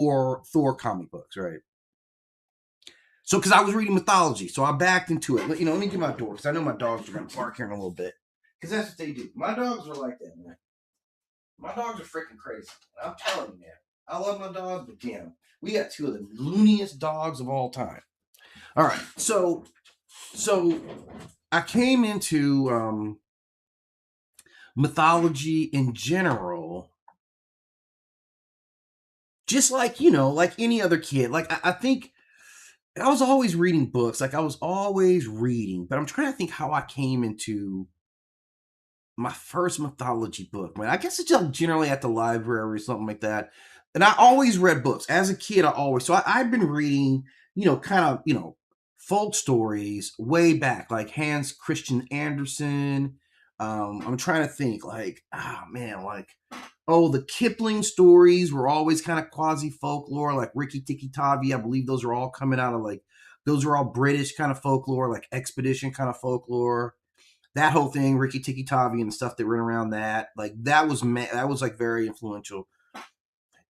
or Thor comic books, right? So, because I was reading mythology, so I backed into it. Let me get my door because I know my dogs are going to bark here in a little bit. Because that's what they do. My dogs are like that, man. My dogs are freaking crazy. I'm telling you, man. I love my dogs, but damn, we got two of the looniest dogs of all time. All right, so I came into mythology in general, just like like any other kid. Like I think I was always reading books. Like I was always reading, but I'm trying to think how I came into my first mythology book, man. I guess it's just generally at the library or something like that. And I always read books as a kid. I've been reading, kind of, folk stories way back, like Hans Christian Andersen. I'm trying to think, like, man, like, the Kipling stories were always kind of quasi folklore, like Rikki Tikki Tavi. I believe those are all coming out of those are all British kind of folklore, like expedition kind of folklore. That whole thing, Rikki Tikki Tavi and the stuff that went around that, like that was like very influential.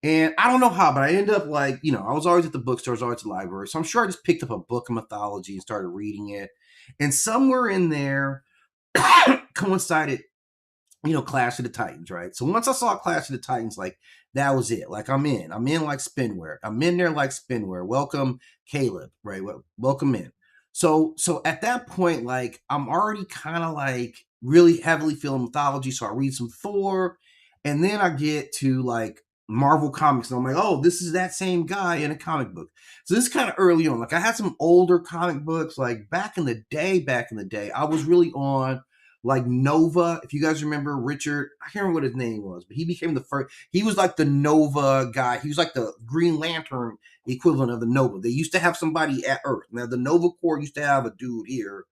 And I don't know how, but I ended up like, I was always at the bookstore, I was always at the library. So I'm sure I just picked up a book of mythology and started reading it. And somewhere in there coincided, Clash of the Titans, right? So once I saw Clash of the Titans, like that was it. Like I'm in like spinware. I'm in there like spinware. Welcome, Caleb, right? Welcome in. So at that point, like I'm already kind of like really heavily feeling mythology. So I read some Thor, and then I get to like Marvel comics, and I'm like, oh, this is that same guy in a comic book. So this is kind of early on. Like I had some older comic books, like back in the day, I was really on like Nova. If you guys remember Richard, I can't remember what his name was, but he became the first. He was like the Nova guy. He was like the Green Lantern equivalent of the Nova. They used to have somebody at Earth. Now the Nova Corps used to have a dude here.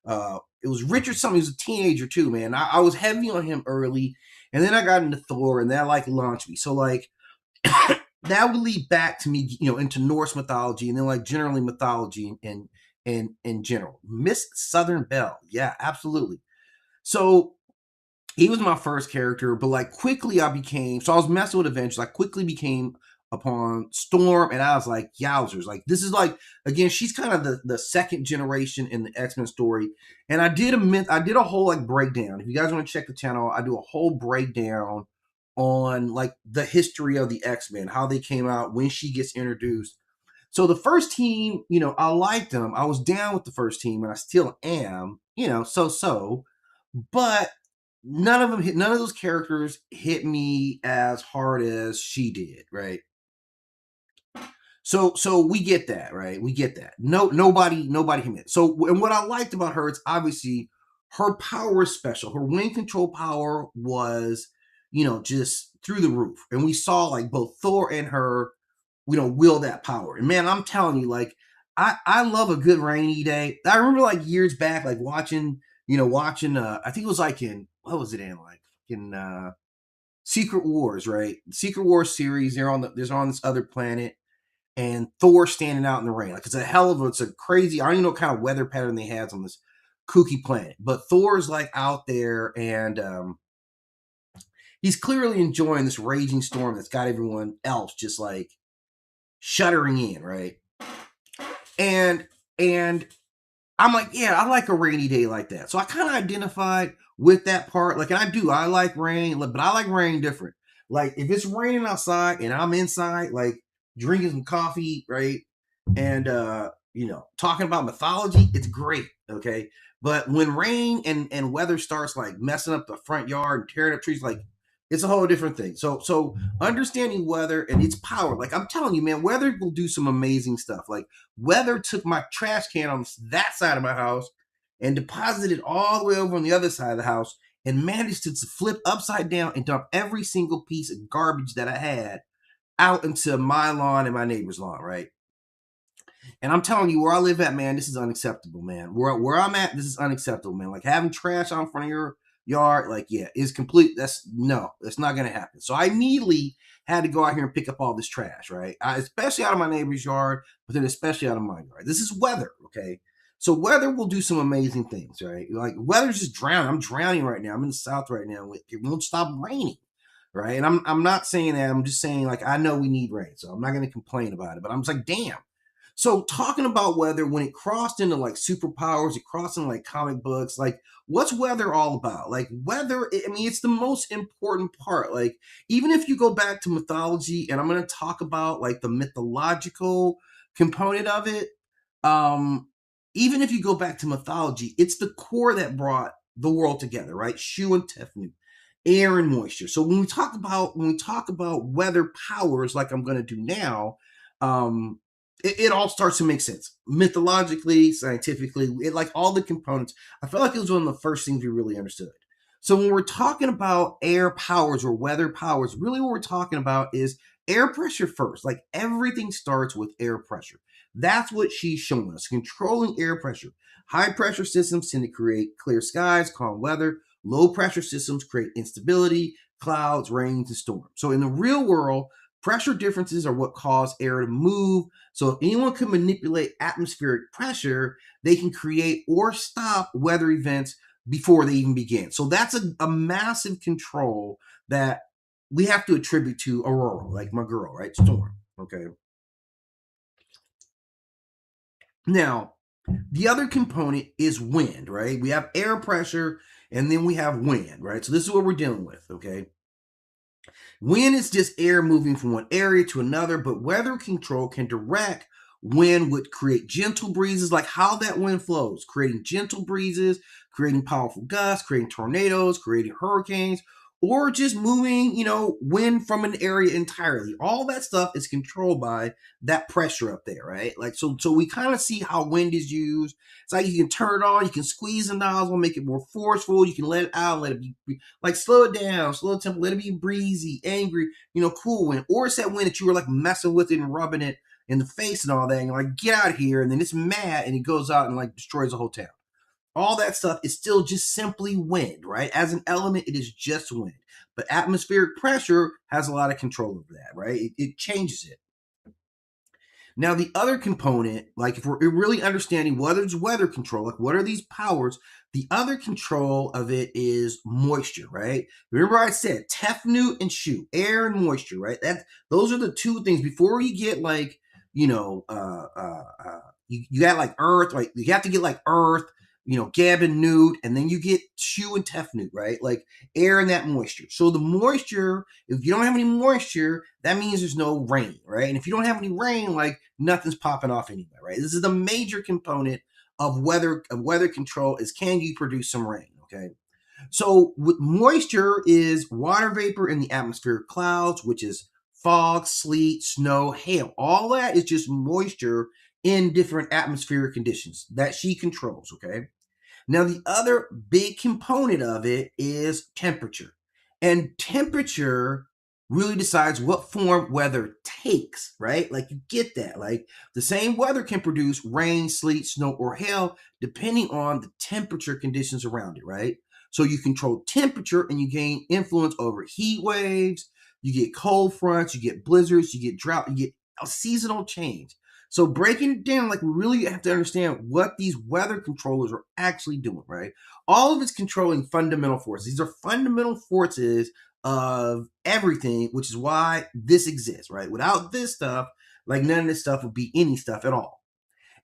It was Richard something. He was a teenager too, man. I was heavy on him early, and then I got into Thor, and that like launched me. So like that would lead back to me, into Norse mythology, and then like generally mythology and in general. Miss Southern Belle, yeah, absolutely. So he was my first character, but like quickly I was messing with Avengers. I quickly became upon Storm, and I was like, yowzers. Like this is like, again, she's kind of the second generation in the X-Men story. And I did a whole like breakdown. If you guys want to check the channel, I do a whole breakdown on like the history of the X-Men, how they came out, when she gets introduced. So the first team, I liked them. I was down with the first team, and I still am, so. But none of those characters hit me as hard as she did, right? So we get that, right? We get that. Nobody hit me. So, and what I liked about her is obviously her power is special. Her wind control power was, just through the roof. And we saw like both Thor and her, wield that power. And man, I'm telling you, like, I love a good rainy day. I remember like years back, like watching, I think it was like what was it in? Like in Secret Wars, right? Secret Wars series, they're on this other planet, and Thor standing out in the rain. Like it's a crazy, I don't even know what kind of weather pattern they had on this kooky planet. But Thor's like out there, and he's clearly enjoying this raging storm that's got everyone else just like shuddering in, right? And I'm like, yeah, I like a rainy day like that. So I kind of identified with that part. Like, and I like rain, but I like rain different. Like, if it's raining outside and I'm inside, like drinking some coffee, right? And, talking about mythology, it's great. Okay. But when rain and weather starts like messing up the front yard and tearing up trees, like it's a whole different thing. So understanding weather and its power, like I'm telling you, man, weather will do some amazing stuff. Like weather took my trash can on that side of my house and deposited it all the way over on the other side of the house and managed to flip upside down and dump every single piece of garbage that I had out into my lawn and my neighbor's lawn, right? And I'm telling you, where I live at, man, this is unacceptable, man. Where I'm at, this is unacceptable, man. Like having trash out in front of your yard, like, yeah, is complete. That's not gonna happen. So I immediately had to go out here and pick up all this trash, right? Especially out of my neighbor's yard, but then especially out of my yard. This is weather, okay? So weather will do some amazing things, right? Like weather's just drowning. I'm drowning right now. I'm in the South right now. It won't stop raining, right? And I'm not saying that. I'm just saying like I know we need rain, so I'm not going to complain about it. But I'm just like, damn. So talking about weather, when it crossed into like superpowers, it crossed into like comic books, like what's weather all about? Like weather, I mean, it's the most important part. Like even if you go back to mythology, and I'm going to talk about like the mythological component of it. Um, Even if you go back to mythology, it's the core that brought the world together, right? Shu and Tefnut, air and moisture. So when we talk about weather powers, like I'm going to do now, um, it all starts to make sense mythologically, scientifically. It like all the components. I feel like it was one of the first things we really understood. So when we're talking about air powers or weather powers, really what we're talking about is air pressure first. Like everything starts with air pressure. That's what she's showing us. Controlling air pressure. High pressure systems tend to create clear skies, calm weather. Low pressure systems create instability, clouds, rains, and storms. So in the real world, pressure differences are what cause air to move. So if anyone can manipulate atmospheric pressure, they can create or stop weather events before they even begin. So that's a massive control that we have to attribute to Aurora, like my girl, right? Storm. Okay. Now, the other component is wind, right? We have air pressure and then we have wind, right? So this is what we're dealing with, okay? Wind is just air moving from one area to another, but weather control can direct wind would create gentle breezes, like how that wind flows, creating gentle breezes, creating powerful gusts, creating tornadoes, creating hurricanes, or just moving, wind from an area entirely. All that stuff is controlled by that pressure up there, right? Like so we kind of see how wind is used. It's like you can turn it on, you can squeeze the nozzle, make it more forceful, you can let it out, let it be like slow it down, slow the tempo, let it be breezy, angry, cool wind. Or it's that wind that you were like messing with it and rubbing it in the face and all that, and you're like, get out of here, and then it's mad and it goes out and like destroys the whole town. All that stuff is still just simply wind, right? As an element, it is just wind. But atmospheric pressure has a lot of control over that, right? It changes it. Now, the other component, like if we're really understanding what is weather control, like what are these powers, the other control of it is moisture, right? Remember I said Tefnut and Shu, air and moisture, right? Those are the two things before you get like, you got like earth, like you have to get like earth, Gab and Newt, and then you get Shu and Tefnut, right? Like air and that moisture. So the moisture, if you don't have any moisture, that means there's no rain, right? And if you don't have any rain, like nothing's popping off anywhere, right? This is the major component of weather control is can you produce some rain, okay? So with moisture is water vapor in the atmospheric clouds, which is fog, sleet, snow, hail. All that is just moisture in different atmospheric conditions that she controls, okay? Now, the other big component of it is temperature. And temperature really decides what form weather takes, right? Like you get that. Like the same weather can produce rain, sleet, snow, or hail depending on the temperature conditions around it, right? So you control temperature and you gain influence over heat waves, you get cold fronts, you get blizzards, you get drought, you get a seasonal change. So breaking it down, like we really have to understand what these weather controllers are actually doing, right? All of it's controlling fundamental forces. These are fundamental forces of everything, which is why this exists, right? Without this stuff, like none of this stuff would be any stuff at all.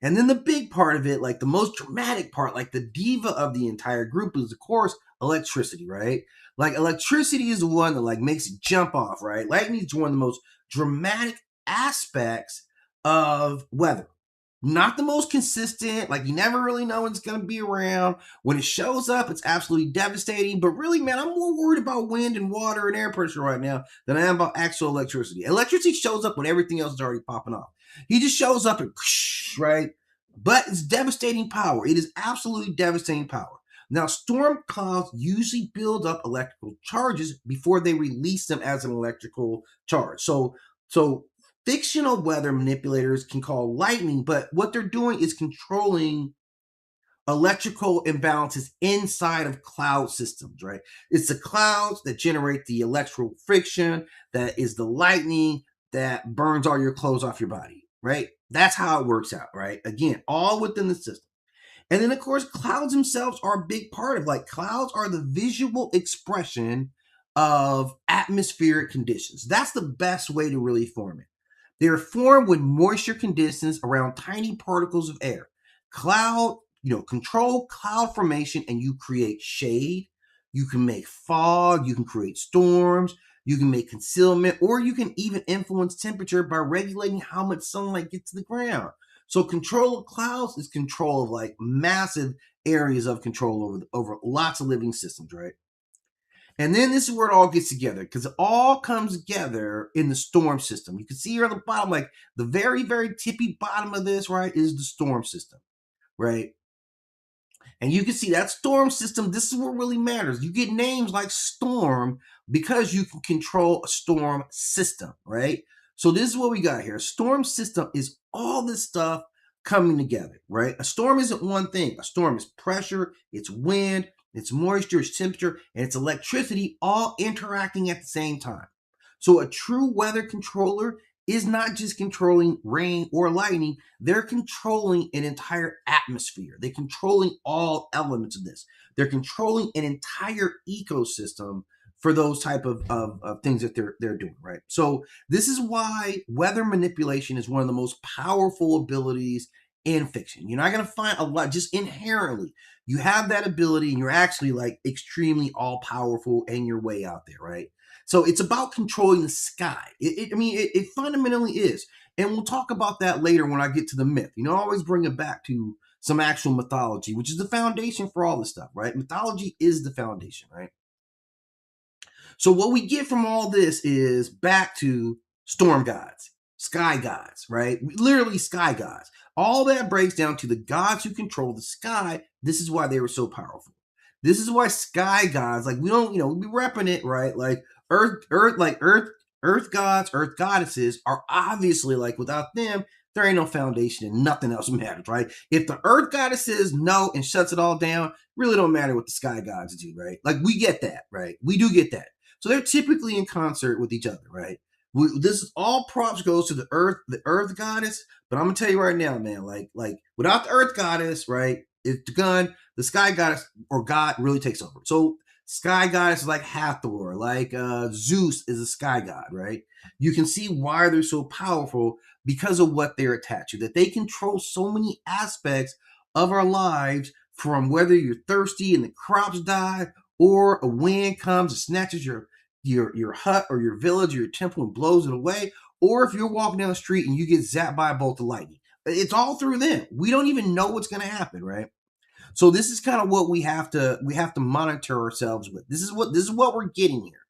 And then the big part of it, like the most dramatic part, like the diva of the entire group is, of course, electricity, right? Like electricity is the one that like makes it jump off, right? Lightning is one of the most dramatic aspects of weather. Not the most consistent, like you never really know when it's going to be around. When it shows up, it's absolutely devastating. But really, man, I'm more worried about wind and water and air pressure right now than I am about actual electricity. Electricity shows up when everything else is already popping off. He just shows up and right? But it's devastating power. It is absolutely devastating power. Now, storm clouds usually build up electrical charges before they release them as an electrical charge. So fictional weather manipulators can call lightning, but what they're doing is controlling electrical imbalances inside of cloud systems, right? It's the clouds that generate the electrical friction, that is the lightning that burns all your clothes off your body, right? That's how it works out, right? Again, all within the system. And then, of course, clouds themselves are a big part of like clouds are the visual expression of atmospheric conditions. That's the best way to really form it. They are formed when moisture condenses around tiny particles of air. Cloud, control cloud formation, and you create shade. You can make fog, you can create storms, you can make concealment, or you can even influence temperature by regulating how much sunlight gets to the ground. So control of clouds is control of like massive areas of control over lots of living systems, right? And then this is where it all gets together because it all comes together in the storm system. You can see here on the bottom, like the very, very tippy bottom of this, right, is the storm system, right? And you can see that storm system. This is what really matters. You get names like storm because you can control a storm system, right? So this is what we got here. A storm system is all this stuff coming together, right? A storm isn't one thing. A storm is pressure, it's wind, it's moisture, it's temperature, and it's electricity all interacting at the same time. So a true weather controller is not just controlling rain or lightning, they're controlling an entire atmosphere. They're controlling all elements of this. They're controlling an entire ecosystem for those type of things that they're doing, right? So this is why weather manipulation is one of the most powerful abilities in fiction. You're not going to find a lot just inherently. You have that ability and you're actually like extremely all powerful and you're way out there, right? So it's about controlling the sky. It fundamentally is. And we'll talk about that later when I get to the myth. I always bring it back to some actual mythology, which is the foundation for all this stuff, right? Mythology is the foundation, right? So what we get from all this is back to storm gods, sky gods, right? Literally sky gods. All that breaks down to the gods who control the sky. This is why they were so powerful. This is why sky gods, like we don't, we repping it, right? Like earth gods, earth goddesses are obviously like without them, there ain't no foundation and nothing else matters, right? If the earth goddess says no and shuts it all down, really don't matter what the sky gods do, right? Like we get that, right? We do get that. So they're typically in concert with each other, right? This is all props goes to the earth goddess. But I'm gonna tell you right now, man, like without the earth goddess, right? If the sky goddess or God really takes over. So sky goddess is like Hathor, like Zeus is a sky god, right? You can see why they're so powerful because of what they're attached to. That they control so many aspects of our lives, from whether you're thirsty and the crops die, or a wind comes and snatches your hut or your village or your temple and blows it away, or if you're walking down the street and you get zapped by a bolt of lightning. It's all through them. We don't even know what's going to happen, right? So this is kind of what we have to monitor ourselves with. This is what we're getting here.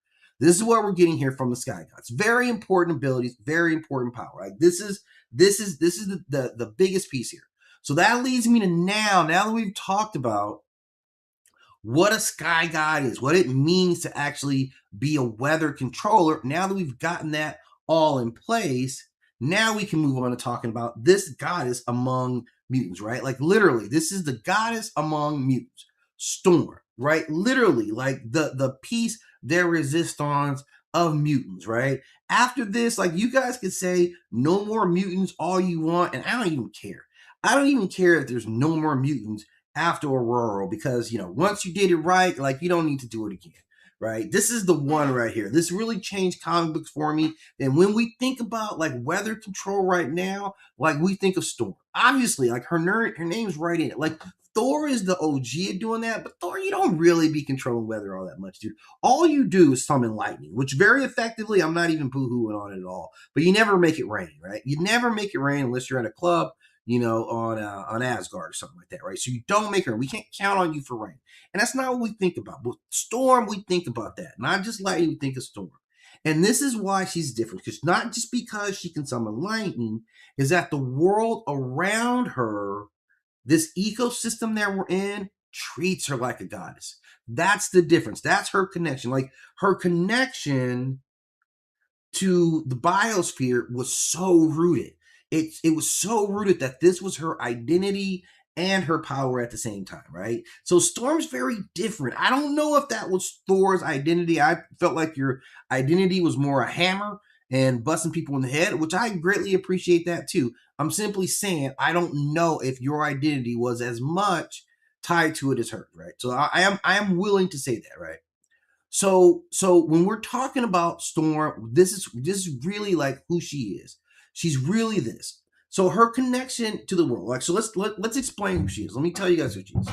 This is what we're getting here from the sky gods. Very important abilities, very important power. Right? This is the biggest piece here. So that leads me to now that we've talked about what a sky god is, what it means to actually be a weather controller. Now that we've gotten that all in place, now we can move on to talking about this goddess among mutants, right? Like literally, this is the goddess among mutants. Storm, right? Literally, like the piece de resistance of mutants, right? After this, like you guys could say no more mutants all you want, and I don't even care. I don't even care if there's no more mutants after Aurora, because once you did it right, like you don't need to do it again, right? This is the one right here. This really changed comic books for me. And when we think about like weather control right now, like we think of Storm. Obviously, like her name's right in it. Like Thor is the OG at doing that, but Thor, you don't really be controlling weather all that much, dude. All you do is summon lightning, which very effectively, I'm not even boo-hooing on it at all. But you never make it rain, right? You never make it rain unless you're at a club, on Asgard or something like that, right? So you don't make rain. We can't count on you for rain. And that's not what we think about. But Storm, we think about that. Not just lightning, we think of Storm. And this is why she's different. Because not just because she can summon lightning, is that the world around her, this ecosystem that we're in, treats her like a goddess. That's the difference. That's her connection. Like her connection to the biosphere was so rooted. It was so rooted that this was her identity and her power at the same time, right? So Storm's very different. I don't know if that was Thor's identity. I felt like your identity was more a hammer and busting people in the head, which I greatly appreciate that too. I'm simply saying I don't know if your identity was as much tied to it as hers, right? So I am willing to say that, right? So when we're talking about Storm, this is really like who she is. She's really this. So her connection to the world, like, so let's explain who she is. Let me tell you guys who she is.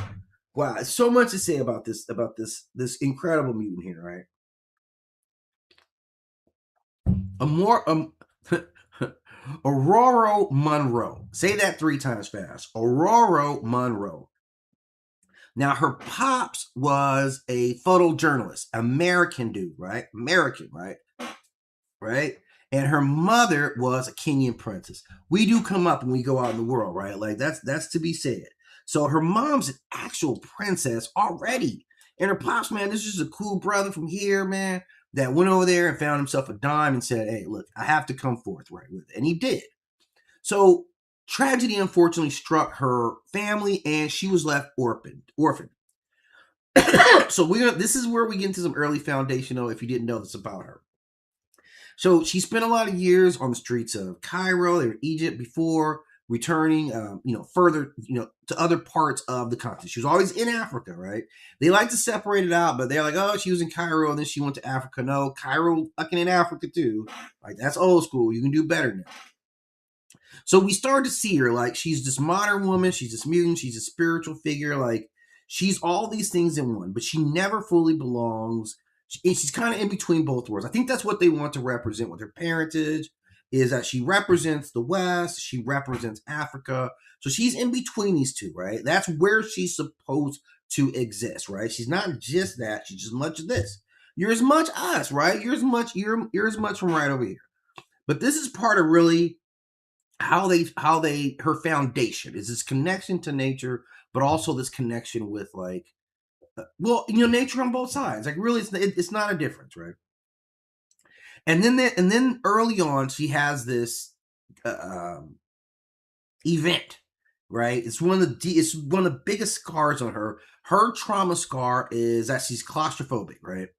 Wow, so much to say about this incredible mutant here, right? A more Aurora Monroe. Say that 3 times fast. Aurora Monroe. Now her pops was a photojournalist, American dude, right? American, right? Right? And her mother was a Kenyan princess. We do come up when we go out in the world, right? Like that's to be said. So her mom's an actual princess already. And her pops, man, this is a cool brother from here, man, that went over there and found himself a dime and said, hey, look, I have to come forth right with it. And he did. So tragedy unfortunately struck her family and she was left orphaned. So this is where we get into some early foundational, if you didn't know this about her. So she spent a lot of years on the streets of Cairo or Egypt before returning, further, to other parts of the continent. She was always in Africa, right? They like to separate it out, but they're like, oh, she was in Cairo and then she went to Africa. No, Cairo fucking in Africa too. Like, that's old school. You can do better now. So we start to see her like she's this modern woman, she's this mutant, she's a spiritual figure, like she's all these things in one, but she never fully belongs. She's kind of in between both worlds. I think that's what they want to represent with her parentage, is that she represents the West, she represents Africa. So she's in between these two, right? That's where she's supposed to exist, right? She's not just that, she's just much of this. You're as much us, right? You're as much from right over here. But this is part of really how they her foundation is this connection to nature, but also this connection with like, nature on both sides. Like really, it's not a difference, right? And then early on, she has this uh, um, event, right? It's one of the biggest scars on her. Her trauma scar is that she's claustrophobic, right?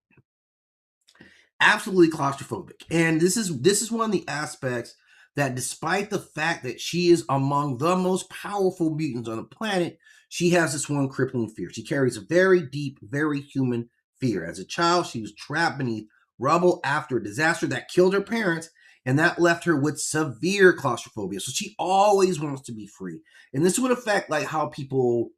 Absolutely claustrophobic. And this is one of the aspects that, despite the fact that she is among the most powerful mutants on the planet, she has this one crippling fear. She carries a very deep, very human fear. As a child, she was trapped beneath rubble after a disaster that killed her parents, and that left her with severe claustrophobia. So she always wants to be free. And this would affect like how people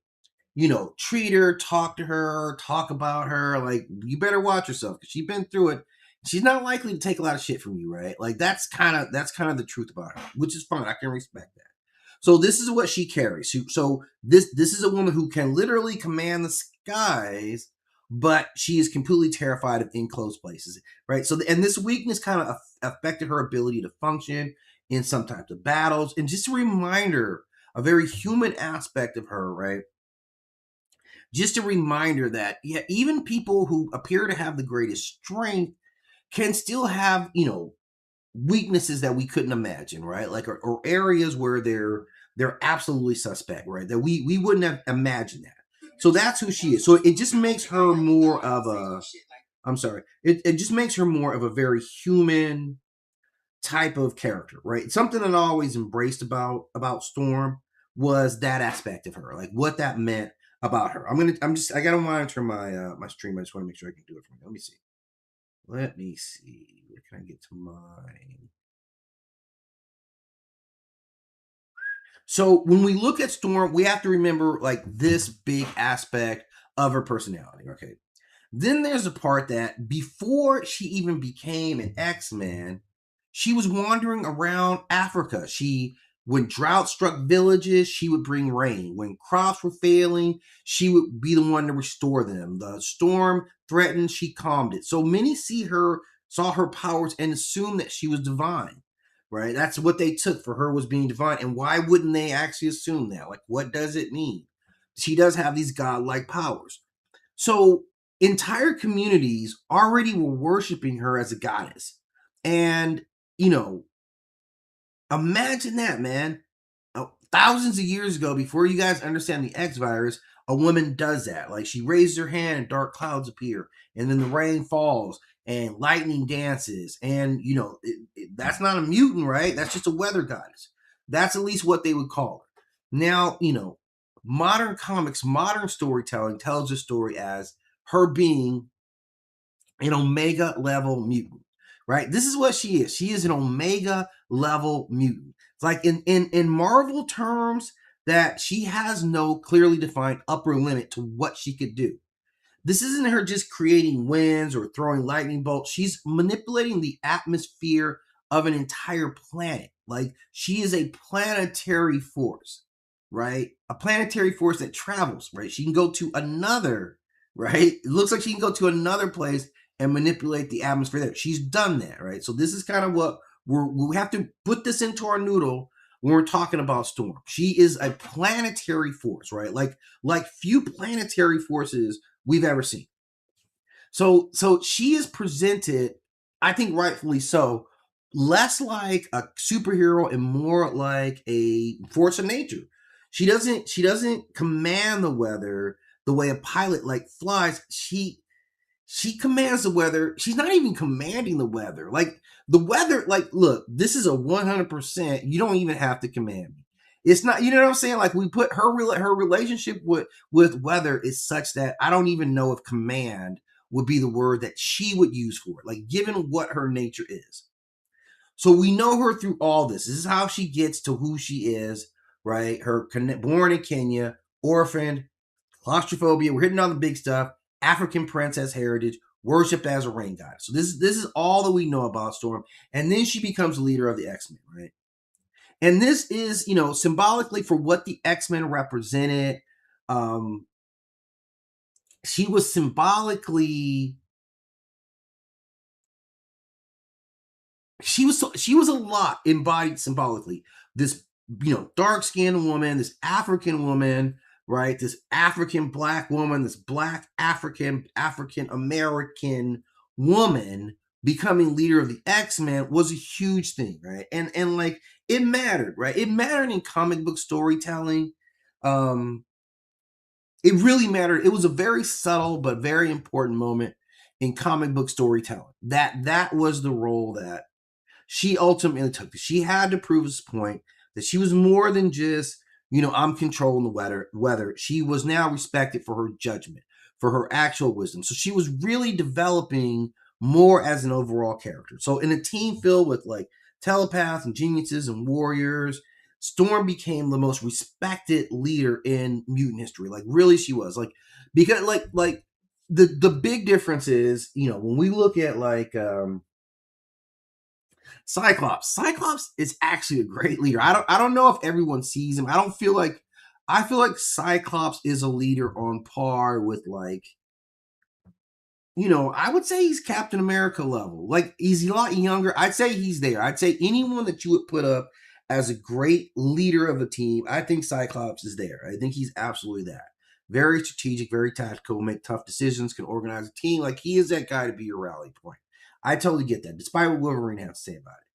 treat her, talk to her, talk about her. Like, you better watch yourself because she's been through it. She's not likely to take a lot of shit from you, right? Like that's kind of the truth about her, which is fine. I can respect that. So this is what she carries. So this is a woman who can literally command the skies, but she is completely terrified of enclosed places, right? So and this weakness kind of affected her ability to function in some types of battles, and just a reminder, a very human aspect of her, right? Just a reminder that, yeah, even people who appear to have the greatest strength can still have weaknesses that we couldn't imagine, right? Like, or areas where they're absolutely suspect, right? That we wouldn't have imagined that. So that's who she is. So it just makes her more of a, I'm sorry, it just makes her more of a very human type of character, right? Something that I always embraced about Storm was that aspect of her, like what that meant about her. I gotta monitor my stream. I just want to make sure I can do it for me. Let me see. Let me see. Where can I get to mine? So when we look at Storm, we have to remember like this big aspect of her personality. Okay. Then there's a part that before she even became an X-Man, she was wandering around Africa. When drought struck villages, she would bring rain. When crops were failing, she would be the one to restore them. The storm threatened, she calmed it. So many saw her powers and assumed that she was divine, right? That's what they took for her, was being divine. And why wouldn't they actually assume that? Like, what does it mean? She does have these godlike powers. So entire communities already were worshiping her as a goddess. And, you know, imagine that, man. Thousands of years ago, before you guys understand the X virus, a woman does that. Like, she raises her hand and dark clouds appear, and then the rain falls and lightning dances. And, that's not a mutant, right? That's just a weather goddess. That's at least what they would call her. Now, modern comics, modern storytelling tells the story as her being an omega level mutant, right? This is what she is. She is an omega level mutant. It's like in Marvel terms that she has no clearly defined upper limit to what she could do. This isn't her just creating winds or throwing lightning bolts. She's manipulating the atmosphere of an entire planet. Like she is a planetary force, right? A planetary force that travels, right? She can go to another, right? It looks like she can go to another place and manipulate the atmosphere there. She's done that, right? So this is kind of what we have to put this into our noodle when we're talking about Storm. She is a planetary force, right? Like few planetary forces we've ever seen. So she is presented, I think rightfully so, less like a superhero and more like a force of nature. She doesn't command the weather the way a pilot like flies. She commands the weather. She's not even commanding the weather. Like the weather, like, look, this is a 100%. You don't even have to command me. It's not, you know what I'm saying? Like we put her relationship with weather is such that I don't even know if command would be the word that she would use for it. Like given what her nature is. So we know her through all this. This is how she gets to who she is, right? Born in Kenya, orphaned, claustrophobia. We're hitting on the big stuff. African princess heritage, worshipped as a rain god. So this is all that we know about Storm. And then she becomes the leader of the X-Men, right? And this is, symbolically for what the X-Men represented. Um, she was symbolically she was a lot embodied symbolically. This dark skinned woman, this African woman, right? This African black woman, this black African American woman becoming leader of the X-Men was a huge thing, right? And like it mattered, right? It mattered in comic book storytelling. Um, it really mattered. It was a very subtle but very important moment in comic book storytelling. That was the role that she ultimately took this. She had to prove this point that she was more than just, I'm controlling the weather. She was now respected for her judgment, for her actual wisdom. So she was really developing more as an overall character. So in a team filled with like telepaths and geniuses and warriors, Storm became the most respected leader in mutant history. Like really she was. Like because like the big difference is, when we look at like Cyclops is actually a great leader. I don't know if everyone sees him. I feel like Cyclops is a leader on par with like, I would say he's Captain America level. Like he's a lot younger. I'd say he's there. I'd say anyone that you would put up as a great leader of a team, I think Cyclops is there. I think he's absolutely that. Very strategic, very tactical, make tough decisions, can organize a team. Like he is that guy to be your rally point. I totally get that, despite what Wolverine has to say about it.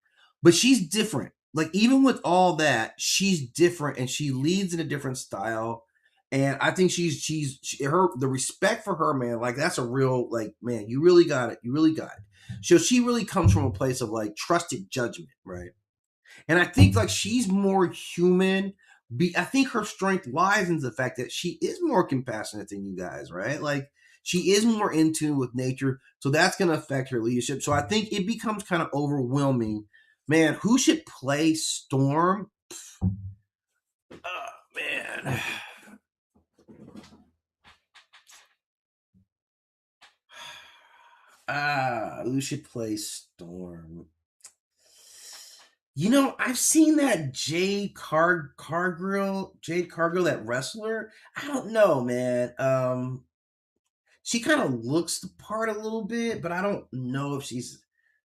But she's different. Like even with all that, she's different and she leads in a different style. And I think her the respect for her, man, like that's a real like, man, you really got it. You really got it. So she really comes from a place of like trusted judgment, right? And I think like she's more human. I think her strength lies in the fact that she is more compassionate than you guys, right? Like she is more in tune with nature. So that's going to affect her leadership. So I think it becomes kind of overwhelming. Man, who should play Storm? Oh, man. Who should play Storm? I've seen that Jade Cargill, that wrestler. I don't know, man. She kind of looks the part a little bit, but I don't know if she's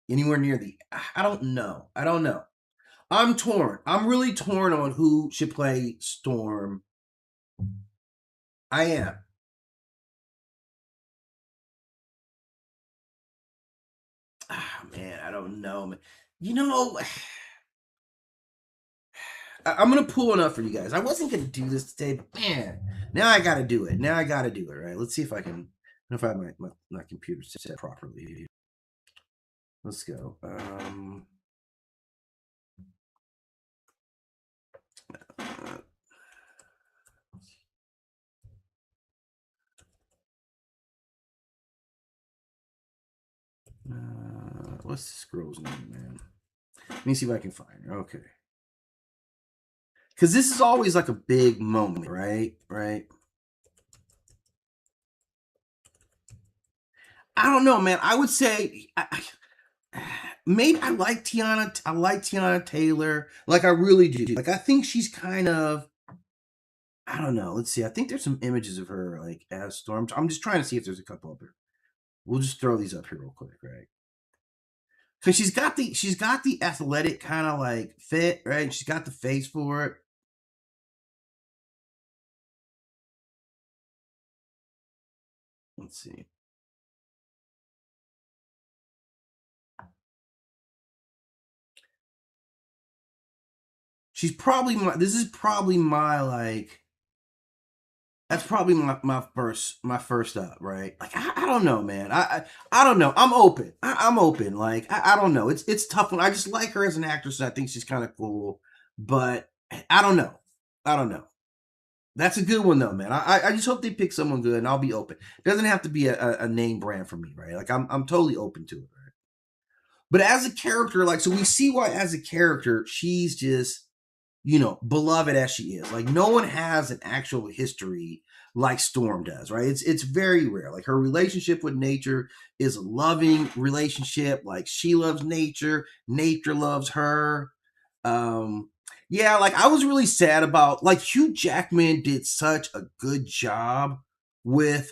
anywhere near the. I don't know. I don't know. I'm torn. I'm really torn on who should play Storm. I am. Man, I don't know, man. You know, I'm gonna pull one up for you guys. I wasn't gonna do this today, but man, now I gotta do it. Now I gotta do it. Right? Let's see if I can. If I have my computer set properly. Let's go. What's this girl's name, man? Let me see if I can find her. Okay. Because this is always like a big moment, right? Right. I don't know, man. I would say maybe I like Tiana. I like Tiana Taylor. Like I really do. Like I think she's kind of. I don't know. Let's see. I think there's some images of her like as Storm. I'm just trying to see if there's a couple up here. We'll just throw these up here real quick, right? Because she's got the athletic kind of like fit, right? She's got the face for it. Let's see. She's probably my. This is probably my like. That's probably my first up, right? Like I don't know, man. I don't know. I'm open. I'm open. Like I don't know. It's tough one. I just like her as an actress. And I think she's kind of cool, but I don't know. I don't know. That's a good one though, man. I just hope they pick someone good, and I'll be open. It doesn't have to be a name brand for me, right? Like I'm totally open to it, right? But as a character, like so we see why as a character she's just beloved as she is. Like no one has an actual history like Storm does, right? It's very rare. Like her relationship with nature is a loving relationship. Like she loves nature loves her. Um yeah, like I was really sad about like Hugh Jackman did such a good job with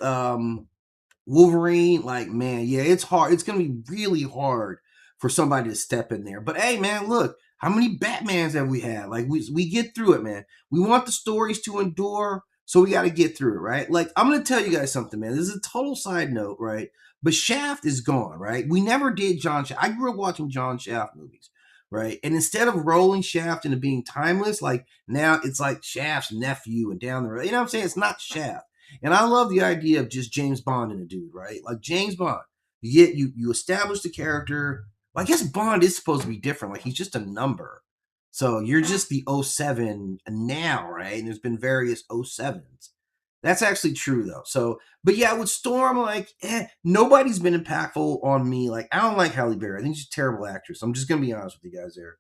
Wolverine, like, man, yeah, it's hard. It's gonna be really hard for somebody to step in there. But hey, man, look, how many Batmans have we had? Like, we get through it, man. We want the stories to endure, so we got to get through it, right? Like, I'm gonna tell you guys something, man. This is a total side note, right? But Shaft is gone, right? We never did John Shaft. I grew up watching John Shaft movies, right? And instead of rolling Shaft into being timeless, like now it's like Shaft's nephew and down the road. You know what I'm saying? It's not Shaft. And I love the idea of just James Bond and a dude, right? Like James Bond. You establish the character. Well, I guess Bond is supposed to be different. Like he's just a number. So you're just the '07 now, right? And there's been various '07s. That's actually true though. So, but yeah, with Storm, like, nobody's been impactful on me. Like, I don't like Halle Berry. I think she's a terrible actress. I'm just gonna be honest with you guys there.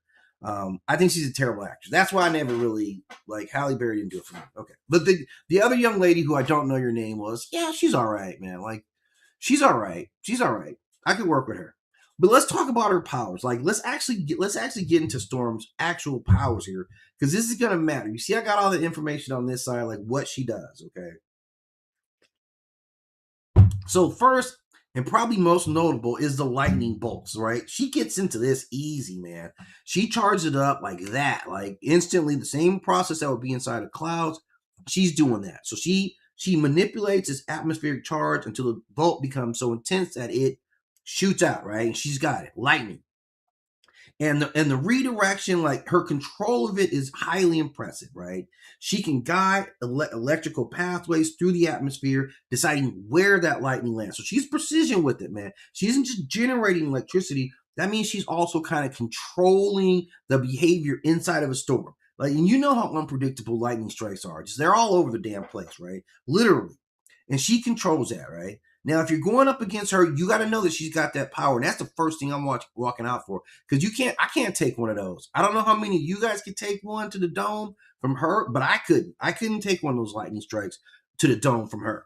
I think she's a terrible actress. That's why I never really like Halle Berry didn't do it for me. Okay, but the other young lady who I don't know your name was, yeah, she's all right, man. Like, she's all right. She's all right. I could work with her. But let's talk about her powers. Like, let's actually get into Storm's actual powers here because this is gonna matter. You see, I got all the information on this side, like what she does. Okay, so first and probably most notable is the lightning bolts, right? She gets into this easy, man. She charges it up like that, like instantly. The same process that would be inside of clouds, she's doing that. So she manipulates its atmospheric charge until the bolt becomes so intense that it shoots out, right? And she's got it, lightning. And the redirection, like her control of it is highly impressive, right? She can guide electrical pathways through the atmosphere, deciding where that lightning lands. So she's precision with it, man. She isn't just generating electricity. That means she's also kind of controlling the behavior inside of a storm. Like, and you know how unpredictable lightning strikes are. Just they're all over the damn place, right? Literally. And she controls that, right? Now, if you're going up against her, you got to know that she's got that power. And that's the first thing I'm walking out for. Because I can't take one of those. I don't know how many of you guys could take one to the dome from her, but I couldn't. I couldn't take one of those lightning strikes to the dome from her.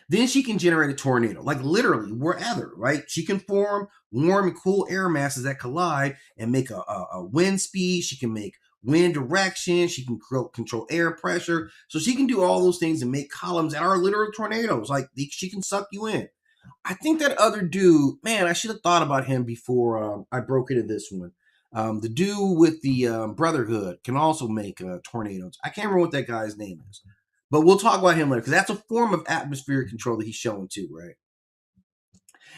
Then she can generate a tornado, like literally wherever, right? She can form warm and cool air masses that collide and make a wind speed. She can make wind direction. She can control air pressure. So she can do all those things and make columns that are literal tornadoes. Like she can suck you in. I think that other dude, man, I should have thought about him before I broke into this one. The dude with the Brotherhood can also make tornadoes. I can't remember what that guy's name is, but we'll talk about him later because that's a form of atmospheric control that he's showing too, right?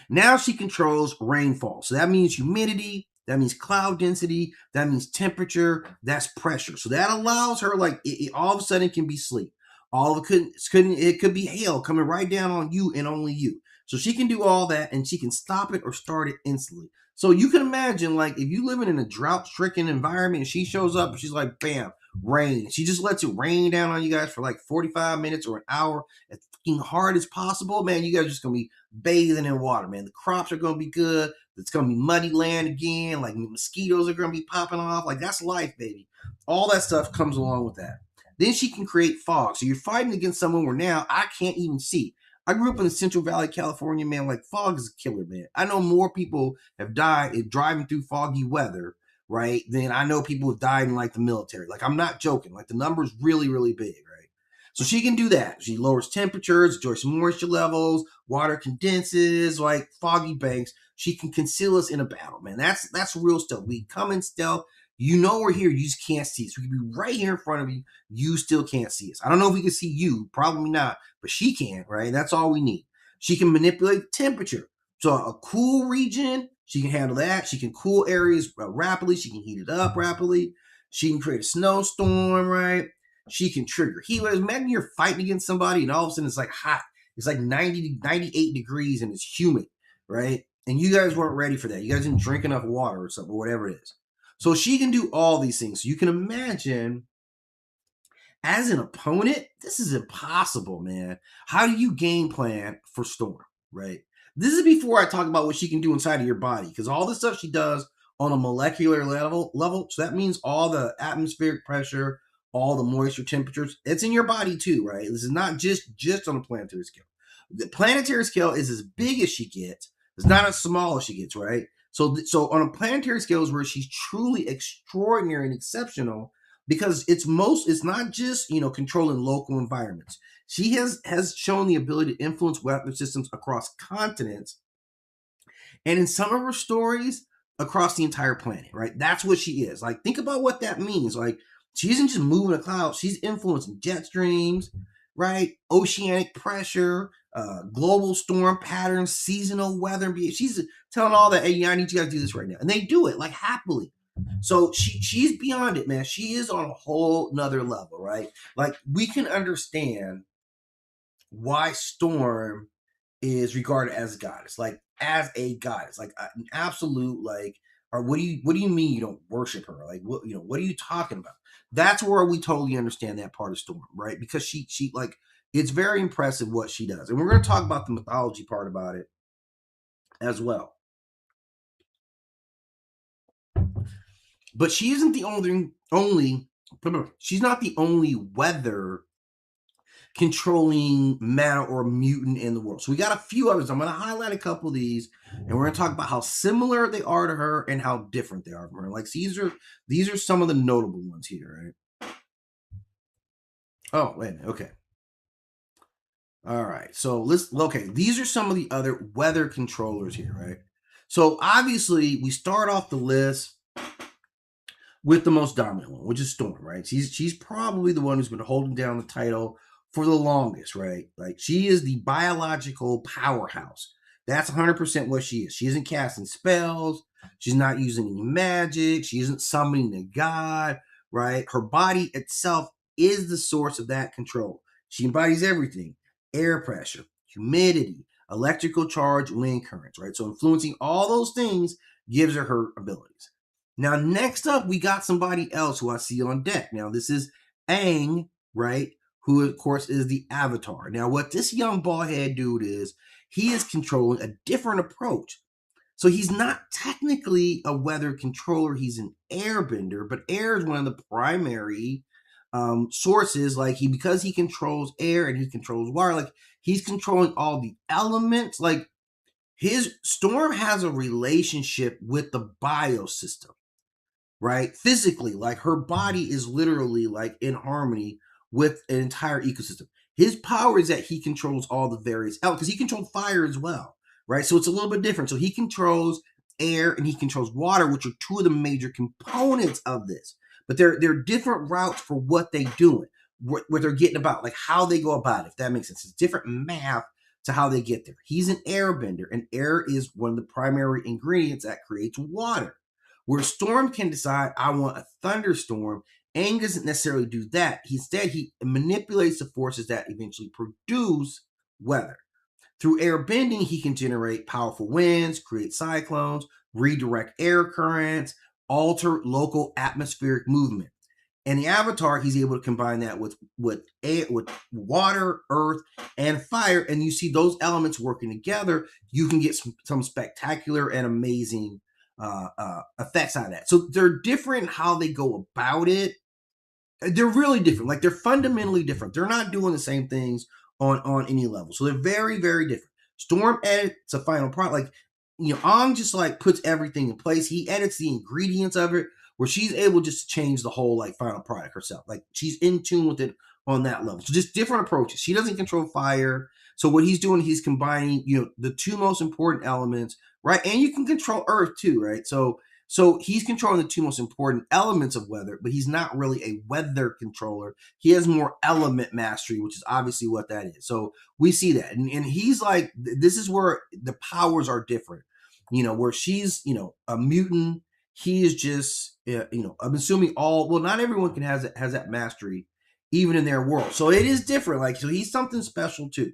Now she controls rainfall. So that means humidity, that means cloud density, that means temperature, that's pressure. So that allows her, like, it all of a sudden can be sleet. All of it could be hail coming right down on you and only you. So she can do all that and she can stop it or start it instantly. So you can imagine, like, if you living in a drought-stricken environment and she shows up and she's like, bam, rain. She just lets it rain down on you guys for like 45 minutes or an hour as fucking hard as possible. Man, you guys are just going to be bathing in water, man. The crops are going to be good. It's going to be muddy land again. Like mosquitoes are going to be popping off. Like that's life, baby. All that stuff comes along with that. Then she can create fog. So you're fighting against someone where now I can't even see. I grew up in the Central Valley, California, man. Like fog is a killer, man. I know more people have died driving through foggy weather, right? Than I know people have died in like the military. Like I'm not joking. Like the number's really, really big, right? So she can do that. She lowers temperatures, adjusts moisture levels, water condenses, like foggy banks. She can conceal us in a battle, man. That's real stuff. We come in stealth. You know we're here. You just can't see us. We can be right here in front of you. You still can't see us. I don't know if we can see you. Probably not. But she can, right? That's all we need. She can manipulate temperature. So a cool region, she can handle that. She can cool areas rapidly. She can heat it up rapidly. She can create a snowstorm, right? She can trigger heat waves. Imagine you're fighting against somebody and all of a sudden it's like hot. It's like 90, 98 degrees and it's humid, right? And you guys weren't ready for that. You guys didn't drink enough water or something, or whatever it is. So she can do all these things. So you can imagine as an opponent, this is impossible, man. How do you game plan for Storm, right? This is before I talk about what she can do inside of your body, because all the stuff she does on a molecular level, so that means all the atmospheric pressure, all the moisture temperatures, it's in your body too, right? This is not just on a planetary scale. The planetary scale is as big as she gets. It's not as small as she gets, right? So on a planetary scale is where she's truly extraordinary and exceptional because it's not just controlling local environments. She has shown the ability to influence weather systems across continents, and in some of her stories, across the entire planet. Right? That's what she is. Like, think about what that means. Like, she isn't just moving a cloud; she's influencing jet streams, right? Oceanic pressure, global storm patterns, seasonal weather. She's telling all that, hey, yeah, I need you guys to do this right now, and they do it like happily. So she's beyond it, man. She is on a whole nother level, right? Like we can understand why Storm is regarded as a goddess, like as a goddess, like an absolute like. Or what do you mean you don't worship her? Like what are you talking about? That's where we totally understand that part of Storm, right? Because she like it's very impressive what she does, and we're going to talk about the mythology part about it as well. But she isn't the only she's not the only weather controlling matter or mutant in the world. So we got a few others. I'm going to highlight a couple of these, and we're going to talk about how similar they are to her and how different they are from her. Like these are some of the notable ones here, right? Oh, wait a minute. Okay. All right. So these are some of the other weather controllers here, right? So obviously we start off the list with the most dominant one, which is Storm, right? She's probably the one who's been holding down the title for the longest, right? Like she is the biological powerhouse. That's 100% what she is. She isn't casting spells. She's not using any magic. She isn't summoning a god, right? Her body itself is the source of that control. She embodies everything: air pressure, humidity, electrical charge, wind currents, right? So influencing all those things gives her abilities. Now, next up, we got somebody else who I see on deck. Now, this is Aang, right? Who, of course, is the Avatar. Now, what this young bald-head dude is, he is controlling a different approach. So he's not technically a weather controller. He's an airbender, but air is one of the primary sources. Like because he controls air and he controls water, like he's controlling all the elements. Like his Storm has a relationship with the biosystem, right? Physically, like her body is literally like in harmony with an entire ecosystem. His power is that he controls all the various elements because he controlled fire as well, right? So it's a little bit different. So he controls air and he controls water, which are two of the major components of this. But they're different routes for what they do, what they're getting about, like how they go about it, if that makes sense. It's different math to how they get there. He's an airbender, and air is one of the primary ingredients that creates water. Where Storm can decide, I want a thunderstorm. Aang doesn't necessarily do that. Instead, he manipulates the forces that eventually produce weather. Through air bending, he can generate powerful winds, create cyclones, redirect air currents, alter local atmospheric movement. And the Avatar, he's able to combine that with air, with water, earth, and fire, and you see those elements working together. You can get some spectacular and amazing effects out of that. So they're different how they go about it. They're really different. Like they're fundamentally different. They're not doing the same things on any level. So they're very very different. Storm edits a final product. Like Ong just like puts everything in place. He edits the ingredients of it, where she's able just to change the whole like final product herself. Like she's in tune with it on that level. So just different approaches. She doesn't control fire. So what he's doing, he's combining the two most important elements, right? And you can control earth too, right? So he's controlling the two most important elements of weather, but he's not really a weather controller. He has more element mastery, which is obviously what that is. So we see that. And he's like, this is where the powers are different. Where she's, a mutant. He is just, I'm assuming not everyone has that mastery, even in their world. So it is different. Like, so he's something special too.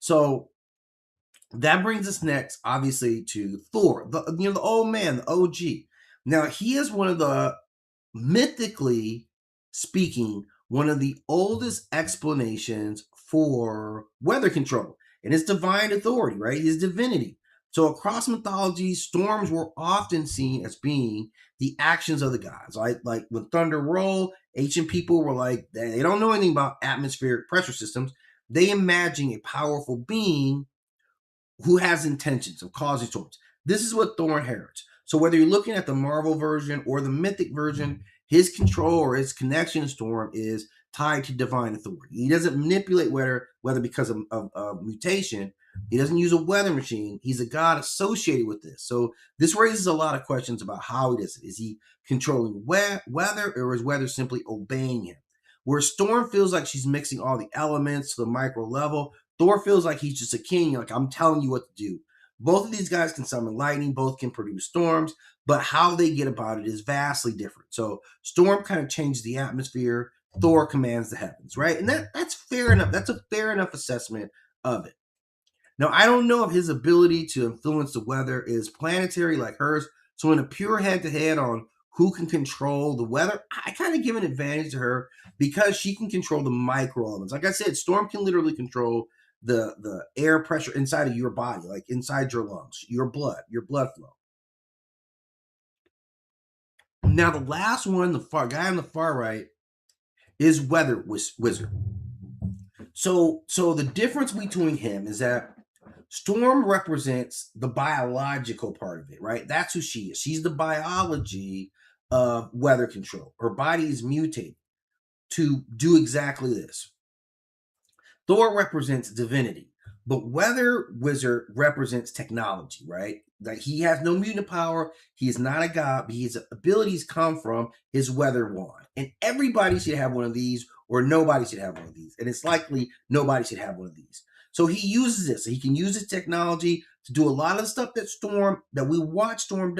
So that brings us next, obviously, to Thor, the old man, the OG. Now, he is one of the, mythically speaking, one of the oldest explanations for weather control, and it's divine authority, right? His divinity. So across mythology, storms were often seen as being the actions of the gods. Like when thunder rolled, ancient people were like, they don't know anything about atmospheric pressure systems. They imagine a powerful being who has intentions of causing storms. This is what Thor inherits. So whether you're looking at the Marvel version or the mythic version, his control or his connection to Storm is tied to divine authority. He doesn't manipulate weather because of mutation. He doesn't use a weather machine. He's a god associated with this. So this raises a lot of questions about how he does it. Is he controlling weather, or is weather simply obeying him? Where Storm feels like she's mixing all the elements to the micro level, Thor feels like he's just a king. Like, I'm telling you what to do. Both of these guys can summon lightning. Both can produce storms, but how they get about it is vastly different. So Storm kind of changes the atmosphere. Thor commands the heavens, right? And that's fair enough. That's a fair enough assessment of it. Now, I don't know if his ability to influence the weather is planetary like hers. So in a pure head-to-head on who can control the weather, I kind of give an advantage to her because she can control the micro elements. Like I said, Storm can literally control the air pressure inside of your body, like inside your lungs, your blood flow. Now, the last one, the guy on the far right, is Weather Wizard. So the difference between him is that Storm represents the biological part of it, right? That's who she is. She's the biology of weather control. Her body is mutated to do exactly this. Thor represents divinity, but Weather Wizard represents technology, right? Like, he has no mutant power. He is not a god, but his abilities come from his weather wand. And everybody should have one of these, or nobody should have one of these. And it's likely nobody should have one of these. So he uses this. So he can use his technology to do a lot of the stuff that we watch Storm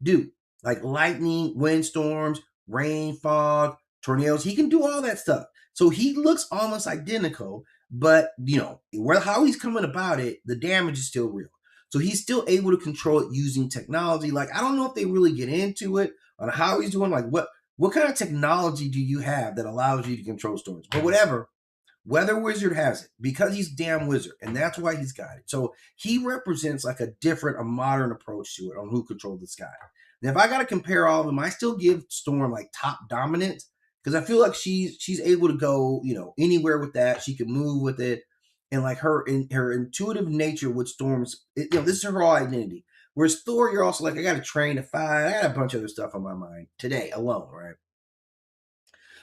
do, like lightning, windstorms, rain, fog, tornadoes. He can do all that stuff. So he looks almost identical, but how he's coming about it, the damage is still real. So he's still able to control it using technology. Like, I don't know if they really get into it on how he's doing. Like, what kind of technology do you have that allows you to control storms? But whatever, Weather Wizard has it because he's damn wizard, and that's why he's got it. So he represents like a modern approach to it on who controls the sky. Now, if I got to compare all of them, I still give Storm like top dominance because I feel like she's able to go anywhere with that. She can move with it, and like her intuitive nature with storms, this is her whole identity. Whereas Thor, you're also like, I got to train to fight. I got a bunch of other stuff on my mind today alone, right?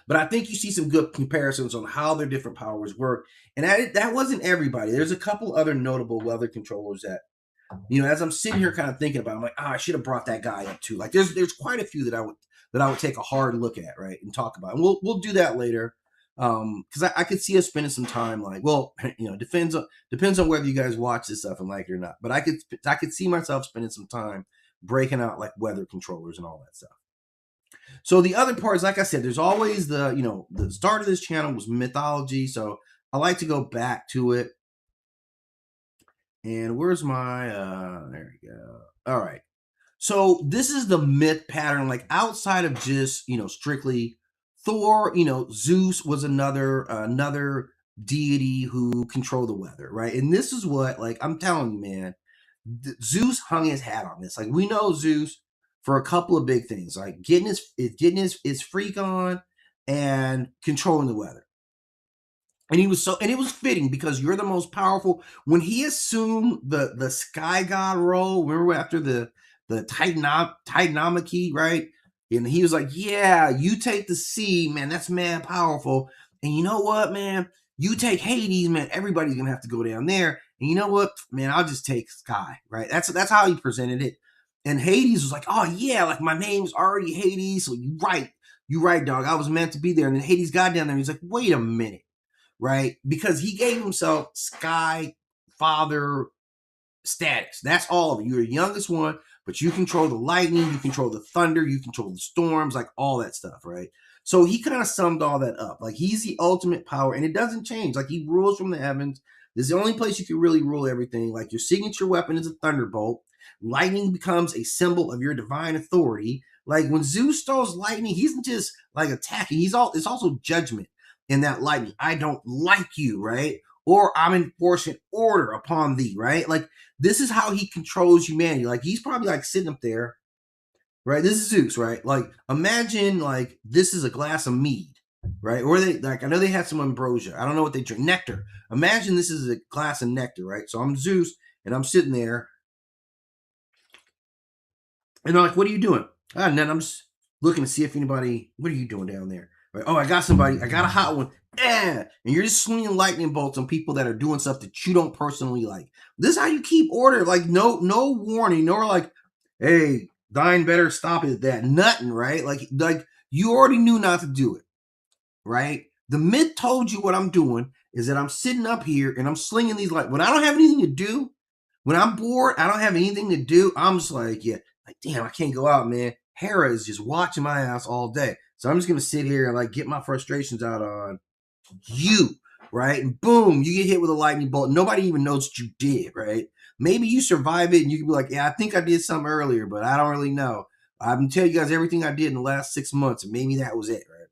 But I think you see some good comparisons on how their different powers work, and that wasn't everybody. There's a couple other notable weather controllers that as I'm sitting here kind of thinking about it, I'm like, I should have brought that guy up too. Like, there's quite a few that I would take a hard look at, right, and talk about. And we'll do that later, because I could see us spending some time. Like, well, depends on whether you guys watch this stuff and like it or not. But I could see myself spending some time breaking out like weather controllers and all that stuff. So the other part is, like I said, there's always the start of this channel was mythology. So I like to go back to it. And where's my, there we go. All right. So this is the myth pattern, like outside of just, strictly Thor, Zeus was another deity who controlled the weather, right? And this is what, like, I'm telling you, man, Zeus hung his hat on this. Like, we know Zeus for a couple of big things, like getting his freak on and controlling the weather. And and it was fitting because you're the most powerful. When he assumed the sky god role, remember after the Titanomachy, right? And he was like, "Yeah, you take the sea, man. That's mad powerful. And you know what, man? You take Hades, man. Everybody's gonna have to go down there. And you know what, man? I'll just take sky, right? That's how he presented it. And Hades was like, "Oh yeah, like my name's already Hades, so you right, dog. I was meant to be there." And then Hades got down there. And he's like, "Wait a minute." Right? Because he gave himself Sky Father status. That's all of it. You're the youngest one, but you control the lightning, you control the thunder, you control the storms, like all that stuff, right? So he kind of summed all that up. Like he's the ultimate power, and it doesn't change. Like he rules from the heavens. This is the only place you can really rule everything. Like your signature weapon is a thunderbolt. Lightning becomes a symbol of your divine authority. Like when Zeus throws lightning, he's not just like attacking. It's also judgment in that lightning. I don't like you, right? Or I'm enforcing order upon thee, right? Like this is how he controls humanity. Like he's probably like sitting up there, right? This is Zeus, right? Like imagine like this is a glass of mead, right? Or they like I know they had some ambrosia. I don't know what they drink. Nectar. Imagine this is a glass of nectar, right? So I'm Zeus and I'm sitting there and they're like, "What are you doing?" And then I'm just looking to see if anybody. What are you doing down there? Right? Oh, I got somebody. I got a hot one. And you're just swinging lightning bolts on people that are doing stuff that you don't personally like. This is how you keep order. Like no warning. No, like, hey, thine better stop it. That nothing, right? Like you already knew not to do it, right? The myth told you what I'm doing is that I'm sitting up here and I'm slinging these like when I don't have anything to do, when I'm bored, I don't have anything to do. I'm just like, yeah, like damn, I can't go out, man. Hera is just watching my ass all day, so I'm just gonna sit here and like get my frustrations out on you, right? And boom, you get hit with a lightning bolt. Nobody even knows what you did, right? Maybe you survive it and you can be like, yeah, I think I did something earlier, but I don't really know. I'm gonna tell you guys everything I did in the last 6 months, and maybe that was it, right?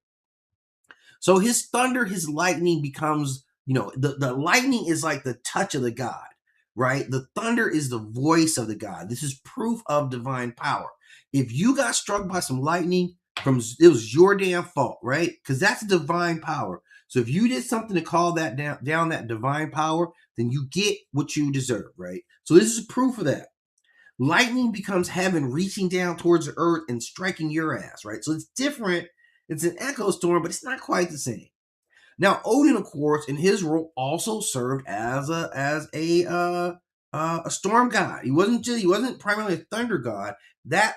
So his thunder, his lightning becomes, the lightning is like the touch of the God, right? The thunder is the voice of the God. This is proof of divine power. If you got struck by some lightning it was your damn fault, right? Because that's divine power. So if you did something to call that down that divine power, then you get what you deserve, right? So this is proof of that. Lightning becomes heaven reaching down towards the earth and striking your ass, right? So it's different. It's an echo storm, but it's not quite the same. Now, Odin, of course, in his role, also served as a storm god. He wasn't primarily a thunder god. That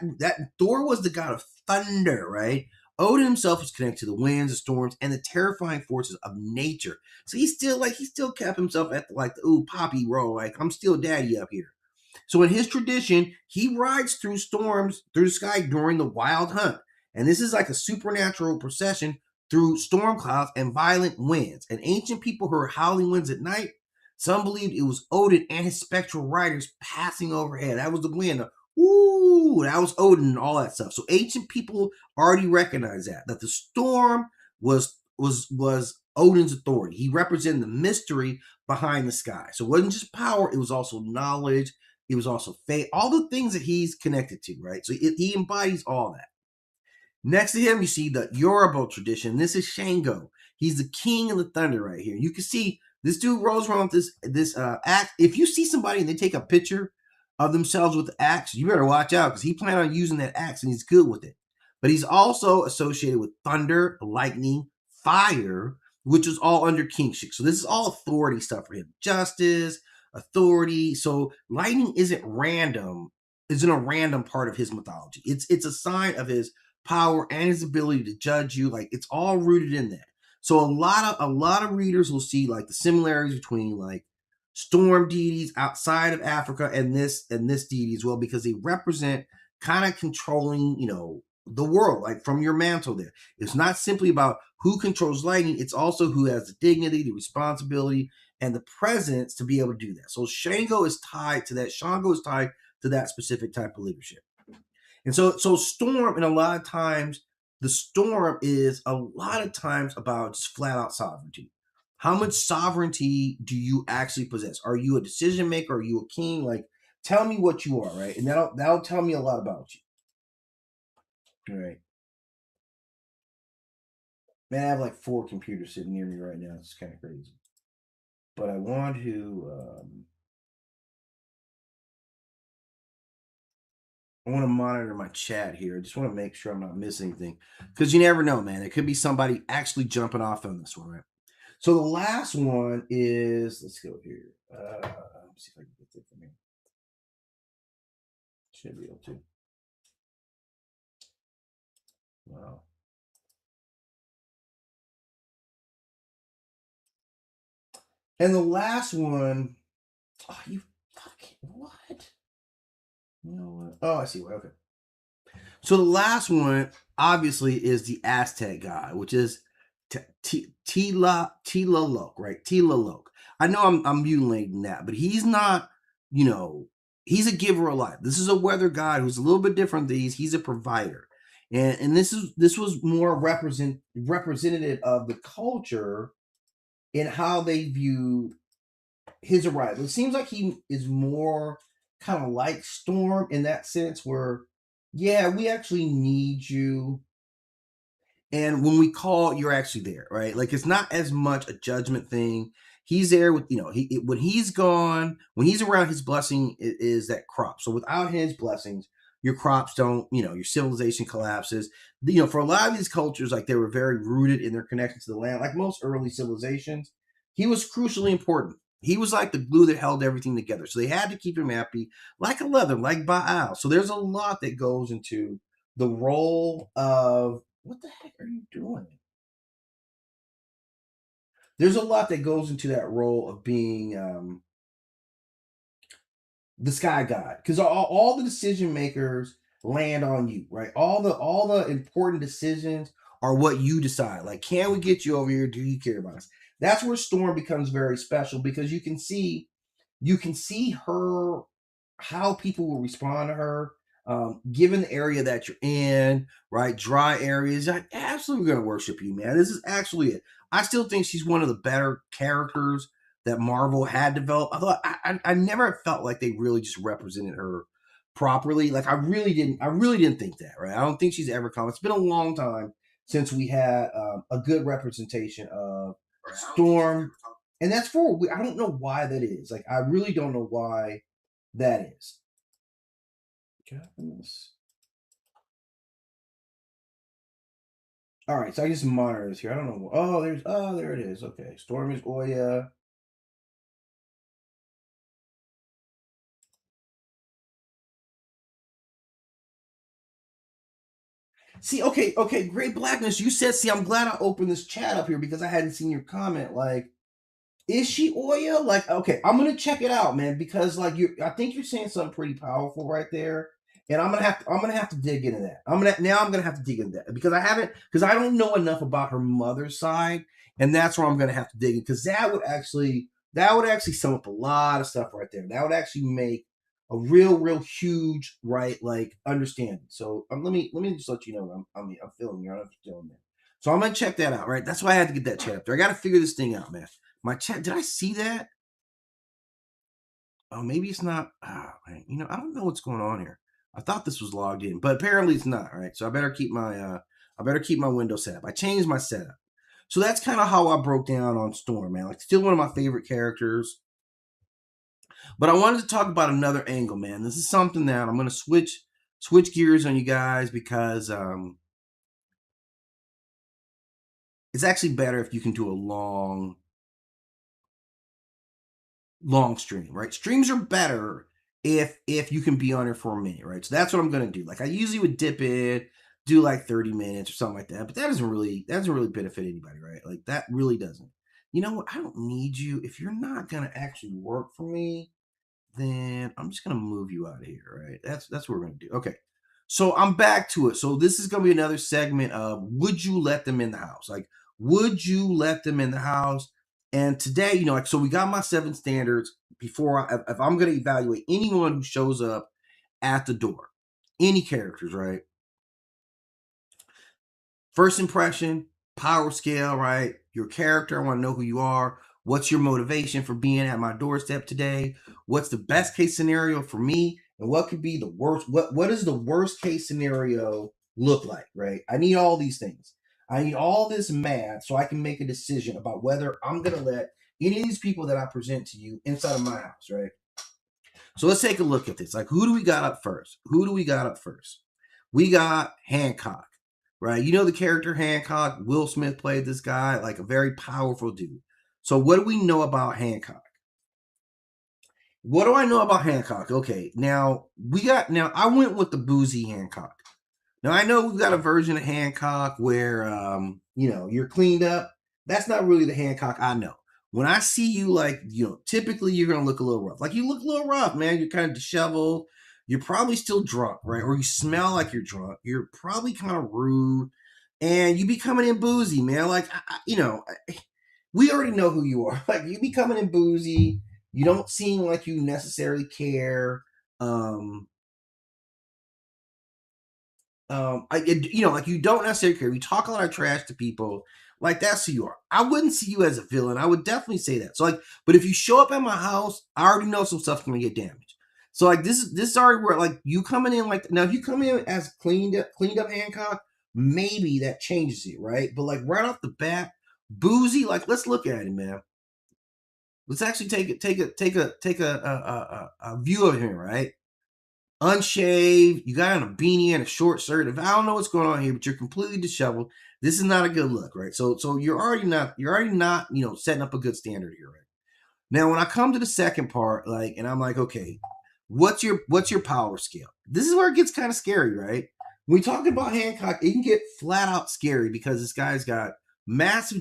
Thor was the god of thunder, right? Odin himself was connected to the winds, the storms, and the terrifying forces of nature. So he still kept himself at the ooh poppy role, like I'm still daddy up here. So in his tradition, he rides through storms through the sky during the wild hunt. And this is like a supernatural procession through storm clouds and violent winds. And ancient people heard howling winds at night. Some believed it was Odin and his spectral riders passing overhead. That was the wind. Ooh, that was Odin and all that stuff. So ancient people already recognized that the storm was Odin's authority. He represented the mystery behind the sky. So it wasn't just power, it was also knowledge, it was also faith, all the things that he's connected to, right? So he embodies all that. Next to him, you see the Yoruba tradition. This is Shango. He's the king of the thunder right here. You can see this dude rolls around with this axe. If you see somebody and they take a picture of themselves with the axe, you better watch out because he planned on using that axe and he's good with it. But he's also associated with thunder, lightning, fire, which is all under kingship. So this is all authority stuff for him. Justice, authority. So lightning isn't random. Isn't a random part of his mythology. It's a sign of his power and his ability to judge you. Like it's all rooted in that. So a lot of readers will see like the similarities between like storm deities outside of Africa and this deity as well, because they represent kind of controlling, the world, like from your mantle there. It's not simply about who controls lightning, it's also who has the dignity, the responsibility, and the presence to be able to do that. So Shango is tied to that. Shango is tied to that specific type of leadership. And so storm, and a lot of times The storm is a lot of times about just flat out sovereignty. How much sovereignty do you actually possess? Are you a decision maker? Are you a king? Like, tell me what you are, right? And that'll tell me a lot about you. Right. Man, I have like four computers sitting near me right now. It's kind of crazy. But I want to monitor my chat here. I just want to make sure I'm not missing anything. Because you never know, man. It could be somebody actually jumping off on this one, right? So the last one is, let's go here. Let's see if I can get this from here. Should be able to. Wow. And the last one, oh, you fucking what? You know what? Oh, I see. Okay. So the last one, obviously, is the Aztec guy, which is Tila right? Tila. I know I'm mutilating that, but he's not, you know, he's a giver of life. This is a weather guy who's a little bit different than these. He's a provider. And this was more representative of the culture and how they view his arrival. It seems like he is more kind of like Storm in that sense, where yeah, we actually need you, and when we call, you're actually there, right? Like it's not as much a judgment thing. He's there with when he's gone, when he's around, his blessing is that crop. So without his blessings, your crops don't, your civilization collapses. For a lot of these cultures, like they were very rooted in their connection to the land, like most early civilizations. He was crucially important. He was like the glue that held everything together. So they had to keep him happy, like a leather, like Baal. So there's a lot that goes into the role of what the heck are you doing? There's a lot that goes into that role of being the sky god, because all the decision makers land on you, right? All the important decisions are what you decide. Like, can we get you over here? Do you care about us? That's where Storm becomes very special, because you can see her, how people will respond to her, given the area that you're in, right? Dry areas, I'm absolutely going to worship you, man. This is actually it. I still think she's one of the better characters that Marvel had developed. I thought I never felt like they really just represented her properly. Like I really didn't think that, right? I don't think she's ever come. It's been a long time since we had a good representation of Storm, and that's for I don't know why that is. Like I really don't know why that is. Goodness. All right, so I just monitor this here. I don't know. There it is. Okay, Storm is Oya. See, okay, Great Blackness. You said, see, I'm glad I opened this chat up here because I hadn't seen your comment. Like, is she Oya? Like, okay, I'm gonna check it out, man, because like I think you're saying something pretty powerful right there, and I'm gonna have to dig into that. I'm gonna have to dig into that because I don't know enough about her mother's side, and that's where I'm gonna have to dig in, because that would actually sum up a lot of stuff right there. That would actually make a real huge, right, like understanding. So let me just let you know I'm feeling you. I'm feeling that. So I'm gonna check that out, right? That's why I had to get that chapter. I got to figure this thing out, man. My chat, did I see that? Oh, maybe it's not. Man, I don't know what's going on here. I thought this was logged in, but apparently it's not. Right, so I better keep my Windows set up. I changed my setup, so that's kind of how I broke down on Storm, man. Like, still one of my favorite characters. But I wanted to talk about another angle, man. This is something that I'm gonna switch gears on you guys, because it's actually better if you can do a long stream, right? Streams are better if you can be on it for a minute, right? So that's what I'm gonna do. Like I usually would dip in, do like 30 minutes or something like that, but that doesn't really benefit anybody, right? Like that really doesn't. You know what? I don't need you. If you're not gonna actually work for me, then I'm just gonna move you out of here, right? That's what we're gonna do. Okay. So I'm back to it. So this is gonna be another segment of, would you let them in the house? Like, would you let them in the house? And today, like, so we got my 7 standards before if I'm gonna evaluate anyone who shows up at the door, any characters, right? First impression, power scale, right? Your character, I want to know who you are. What's your motivation for being at my doorstep today? What's the best case scenario for me? And what could be the worst? What does the worst case scenario look like, right? I need all these things. I need all this math so I can make a decision about whether I'm gonna let any of these people that I present to you inside of my house, right? So let's take a look at this. Like, who do we got up first? Who do we got up first? We got Hancock, right? You know the character Hancock. Will Smith played this guy, like a very powerful dude. So what do we know about Hancock? What do I know about Hancock? Okay, now I went with the boozy Hancock. Now I know we've got a version of Hancock where you're cleaned up. That's not really the Hancock I know. When I see you, like, typically you're gonna look a little rough. Like, you look a little rough, man. You're kind of disheveled. You're probably still drunk, right? Or you smell like you're drunk. You're probably kind of rude, and you be coming in boozy, man. Like, we already know who you are. Like, you be coming in boozy. You don't seem like you necessarily care. Um, like, you don't necessarily care. You talk a lot of trash to people. Like, that's who you are. I wouldn't see you as a villain. I would definitely say that. So, like, but if you show up at my house, I already know some stuff's gonna get damaged. So, like, this is already where, like, you coming in, like, now if you come in as cleaned up Hancock, maybe that changes it, right? But, like, right off the bat, boozy. Like, let's look at it, man. Let's actually take a view of him, right? Unshaved, you got on a beanie and a short shirt. If I don't know what's going on here, but you're completely disheveled, this is not a good look, right? So you're already not setting up a good standard here, right? Now, when I come to the second part, like, and I'm like, okay, what's your power scale? This is where it gets kind of scary, right? When we talk about Hancock, it can get flat out scary because this guy's got massive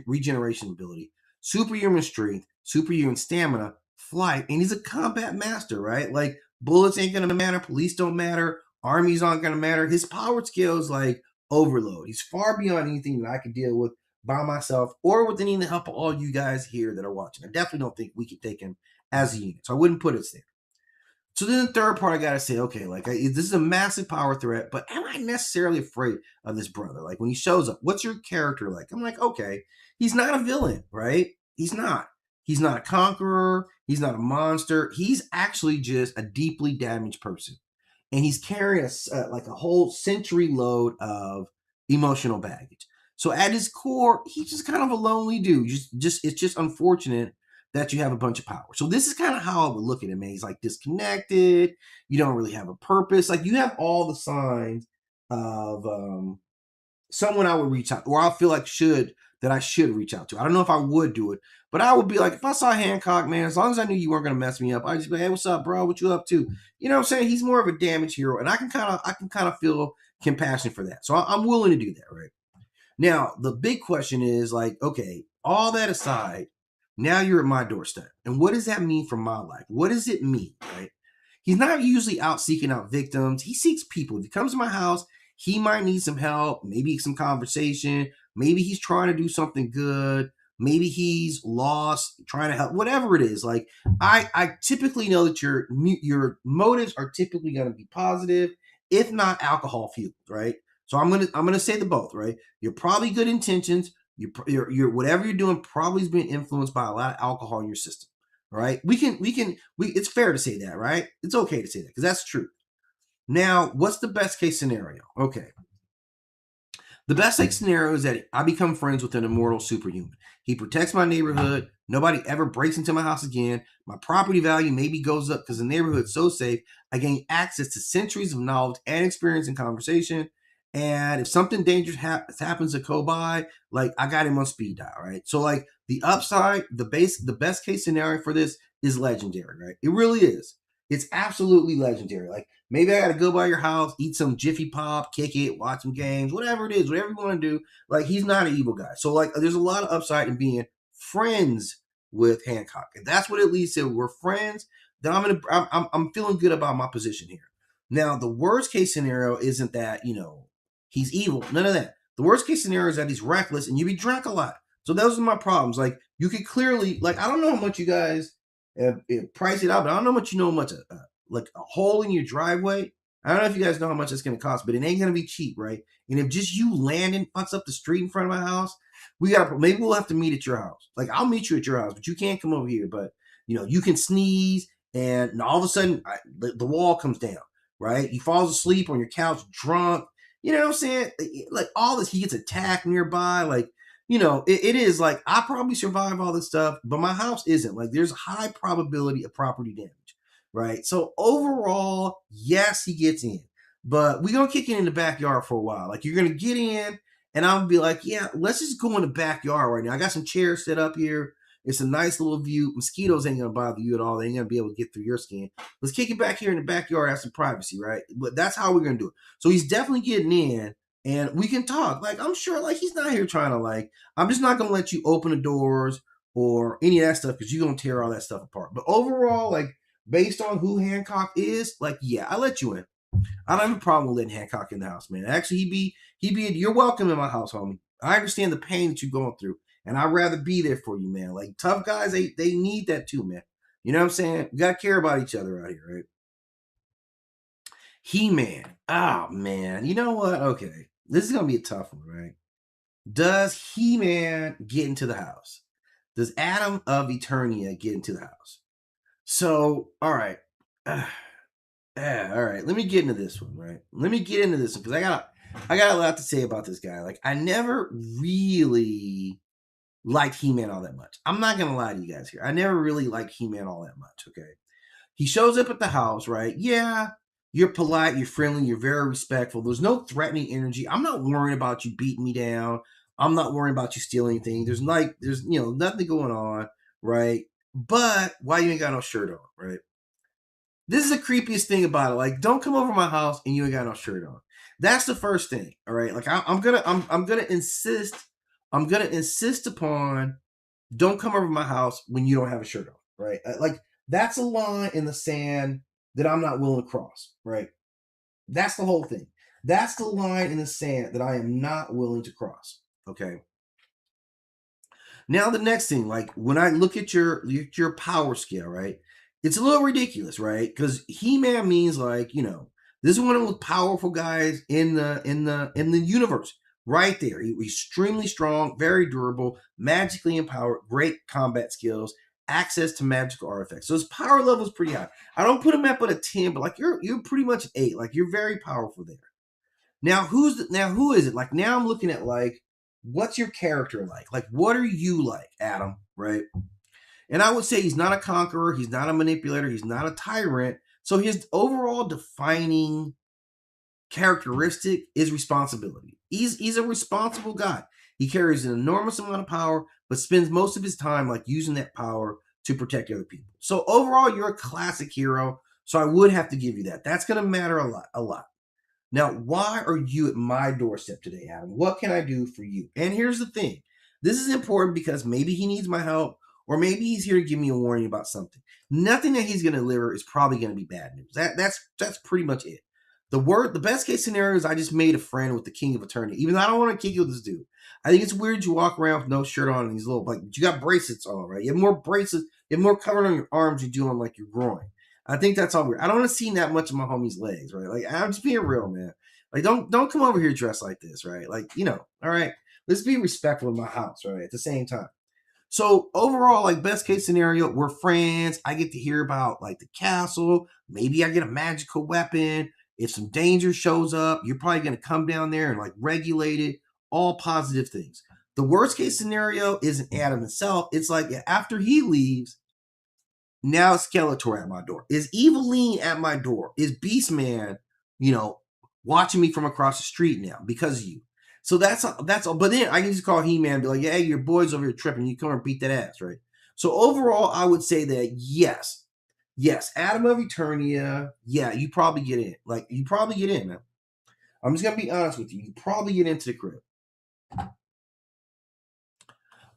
regeneration ability, superhuman strength, superhuman stamina, flight, and he's a combat master, right? Like, bullets ain't gonna matter, police don't matter, armies aren't gonna matter. His power scale is like overload. He's far beyond anything that I could deal with by myself or with any of the help of all you guys here that are watching. I definitely don't think we could take him as a unit. So I wouldn't put us there. So then the third part, I gotta say, okay, like, this is a massive power threat, but am I necessarily afraid of this brother? Like, when he shows up, what's your character like? I'm like, okay, he's not a villain, right? He's not. He's not a conqueror. He's not a monster. He's actually just a deeply damaged person, and he's carrying like a whole century load of emotional baggage. So at his core, he's just kind of a lonely dude. Just it's just unfortunate that you have a bunch of power. So this is kind of how I would look at him, man. He's like disconnected. You don't really have a purpose. Like, you have all the signs of someone I would reach out, or I feel like I should reach out to. I don't know if I would do it, but I would be like, if I saw Hancock, man, as long as I knew you weren't gonna mess me up, I'd just be like, hey, what's up, bro? What you up to? You know what I'm saying? He's more of a damage hero, and I can kind of feel compassion for that. So I'm willing to do that, right? Now, the big question is, like, okay, all that aside, now you're at my doorstep. And what does that mean for my life? What does it mean, right? He's not usually out seeking out victims. He seeks people. If he comes to my house, he might need some help, maybe some conversation. Maybe he's trying to do something good. Maybe he's lost, trying to help, whatever it is. Like, I typically know that your motives are typically going to be positive, if not alcohol fueled, right? So I'm gonna say the both, right? You're probably good intentions. You're whatever you're doing probably is being influenced by a lot of alcohol in your system, right? It's fair to say that, right? It's okay to say that because that's true. Now, what's the best case scenario? Okay, the best case scenario is that I become friends with an immortal superhuman. He protects my neighborhood. Nobody ever breaks into my house again. My property value maybe goes up because the neighborhood's so safe. I gain access to centuries of knowledge and experience and conversation. And if something dangerous happens to Kobai, like, I got him on speed dial, right? So, like, the upside, the best case scenario for this is legendary, right? It really is. It's absolutely legendary. Like, maybe I got to go by your house, eat some Jiffy Pop, kick it, watch some games, whatever it is, whatever you want to do. Like, he's not an evil guy. So, like, there's a lot of upside in being friends with Hancock. And that's what at least said. We're friends. Then I'm feeling good about my position here. Now, the worst case scenario isn't that, he's evil. None of that. The worst case scenario is that he's reckless and you be drunk a lot. So those are my problems. Like, you could clearly, like, I don't know how much you guys price it out, but I don't know much like a hole in your driveway. I don't know if you guys know how much it's going to cost, but it ain't going to be cheap, right? And if just you landing fucks up the street in front of my house, we got maybe we'll have to meet at your house. Like I'll meet you at your house, but you can't come over here. But you can sneeze, and all of a sudden the wall comes down, right? He falls asleep on your couch, drunk. You know what I'm saying? Like all this, he gets attacked nearby. Like it is like I probably survive all this stuff, but my house isn't. Like there's a high probability of property damage, right? So overall, yes, he gets in, but we're gonna kick it in the backyard for a while. Like you're gonna get in, and I'm gonna be like, yeah, let's just go in the backyard right now. I got some chairs set up here. It's a nice little view. Mosquitoes ain't gonna bother you at all. They ain't gonna be able to get through your skin. Let's kick it back here in the backyard, have some privacy, right? But that's how we're gonna do it. So he's definitely getting in, and we can talk. Like I'm sure, like he's not here trying to like. I'm just not gonna let you open the doors or any of that stuff because you're gonna tear all that stuff apart. But overall, like based on who Hancock is, like yeah, I let you in. I don't have a problem with letting Hancock in the house, man. Actually, he'd be. You're welcome in my house, homie. I understand the pain that you're going through, and I'd rather be there for you, man. Like tough guys, they need that too, man. You know what I'm saying? We gotta care about each other out here, right? He-Man. Oh man. You know what? Okay. This is gonna be a tough one, right? Does He-Man get into the house? Does Adam of Eternia get into the house? So, all right. All right. Let me get into this one, right? Let me get into this one because I got a lot to say about this guy. Like, I never really liked He-Man all that much. I'm not gonna lie to you guys here. I never really liked He-Man all that much. Okay. He shows up at the house, right? Yeah, you're polite, you're friendly, you're very respectful. There's no threatening energy. I'm not worrying about you beating me down. I'm not worrying about you stealing anything. There's nothing going on, right? But why you ain't got no shirt on, right? This is the creepiest thing about it. Like, don't come over my house and you ain't got no shirt on. That's the first thing. All right. Like I'm gonna insist. I'm gonna insist upon don't come over my house when you don't have a shirt on, right? Like that's a line in the sand that I'm not willing to cross, right? That's the whole thing. That's the line in the sand that I am not willing to cross. Okay. Now the next thing, like when I look at your power scale, right? It's a little ridiculous, right? Because He-Man means like this is one of the most powerful guys in the universe, right there. He's extremely strong, very durable, magically empowered, great combat skills, access to magical artifacts. So his power level is pretty high. I don't put him up at a 10, but like you're pretty much an 8. Like you're very powerful there. Now who is it? Like now I'm looking at like what's your character like? Like what are you like, Adam, right? And I would say he's not a conqueror, he's not a manipulator, he's not a tyrant. So his overall defining characteristic is responsibility. He's a responsible guy. He carries an enormous amount of power, but spends most of his time like using that power to protect other people. So overall, you're a classic hero. So I would have to give you that. That's going to matter a lot, a lot. Now, why are you at my doorstep today, Adam? What can I do for you? And here's the thing. This is important because maybe he needs my help, or maybe he's here to give me a warning about something. Nothing that he's going to deliver is probably going to be bad news. That's pretty much it. The best case scenario is I just made a friend with the King of Eternity. Even though I don't want to kick you with this dude. I think it's weird you walk around with no shirt on and these little, like, you got bracelets on, right? You have more bracelets, you have more covered on your arms you do on like your groin. I think that's all weird. I don't want to see that much of my homie's legs, right? Like I'm just being real, man. Like don't come over here dressed like this, right? Like all right. Let's be respectful in my house, right? At the same time. So overall, like best case scenario, we're friends. I get to hear about like the castle. Maybe I get a magical weapon. If some danger shows up, you're probably gonna come down there and like regulate it. All positive things. The worst case scenario isn't Adam himself. It's like after he leaves, now Skeletor at my door. Is Eveline at my door? Is Beastman, you know, watching me from across the street now because of you? So that's all. But then I can just call He-Man and be like, yeah, hey, your boy's over here tripping. You come and beat that ass, right? So overall, I would say that yes, Adam of Eternia, yeah, you probably get in. Like you probably get in, man. I'm just gonna be honest with you. You probably get into the crib.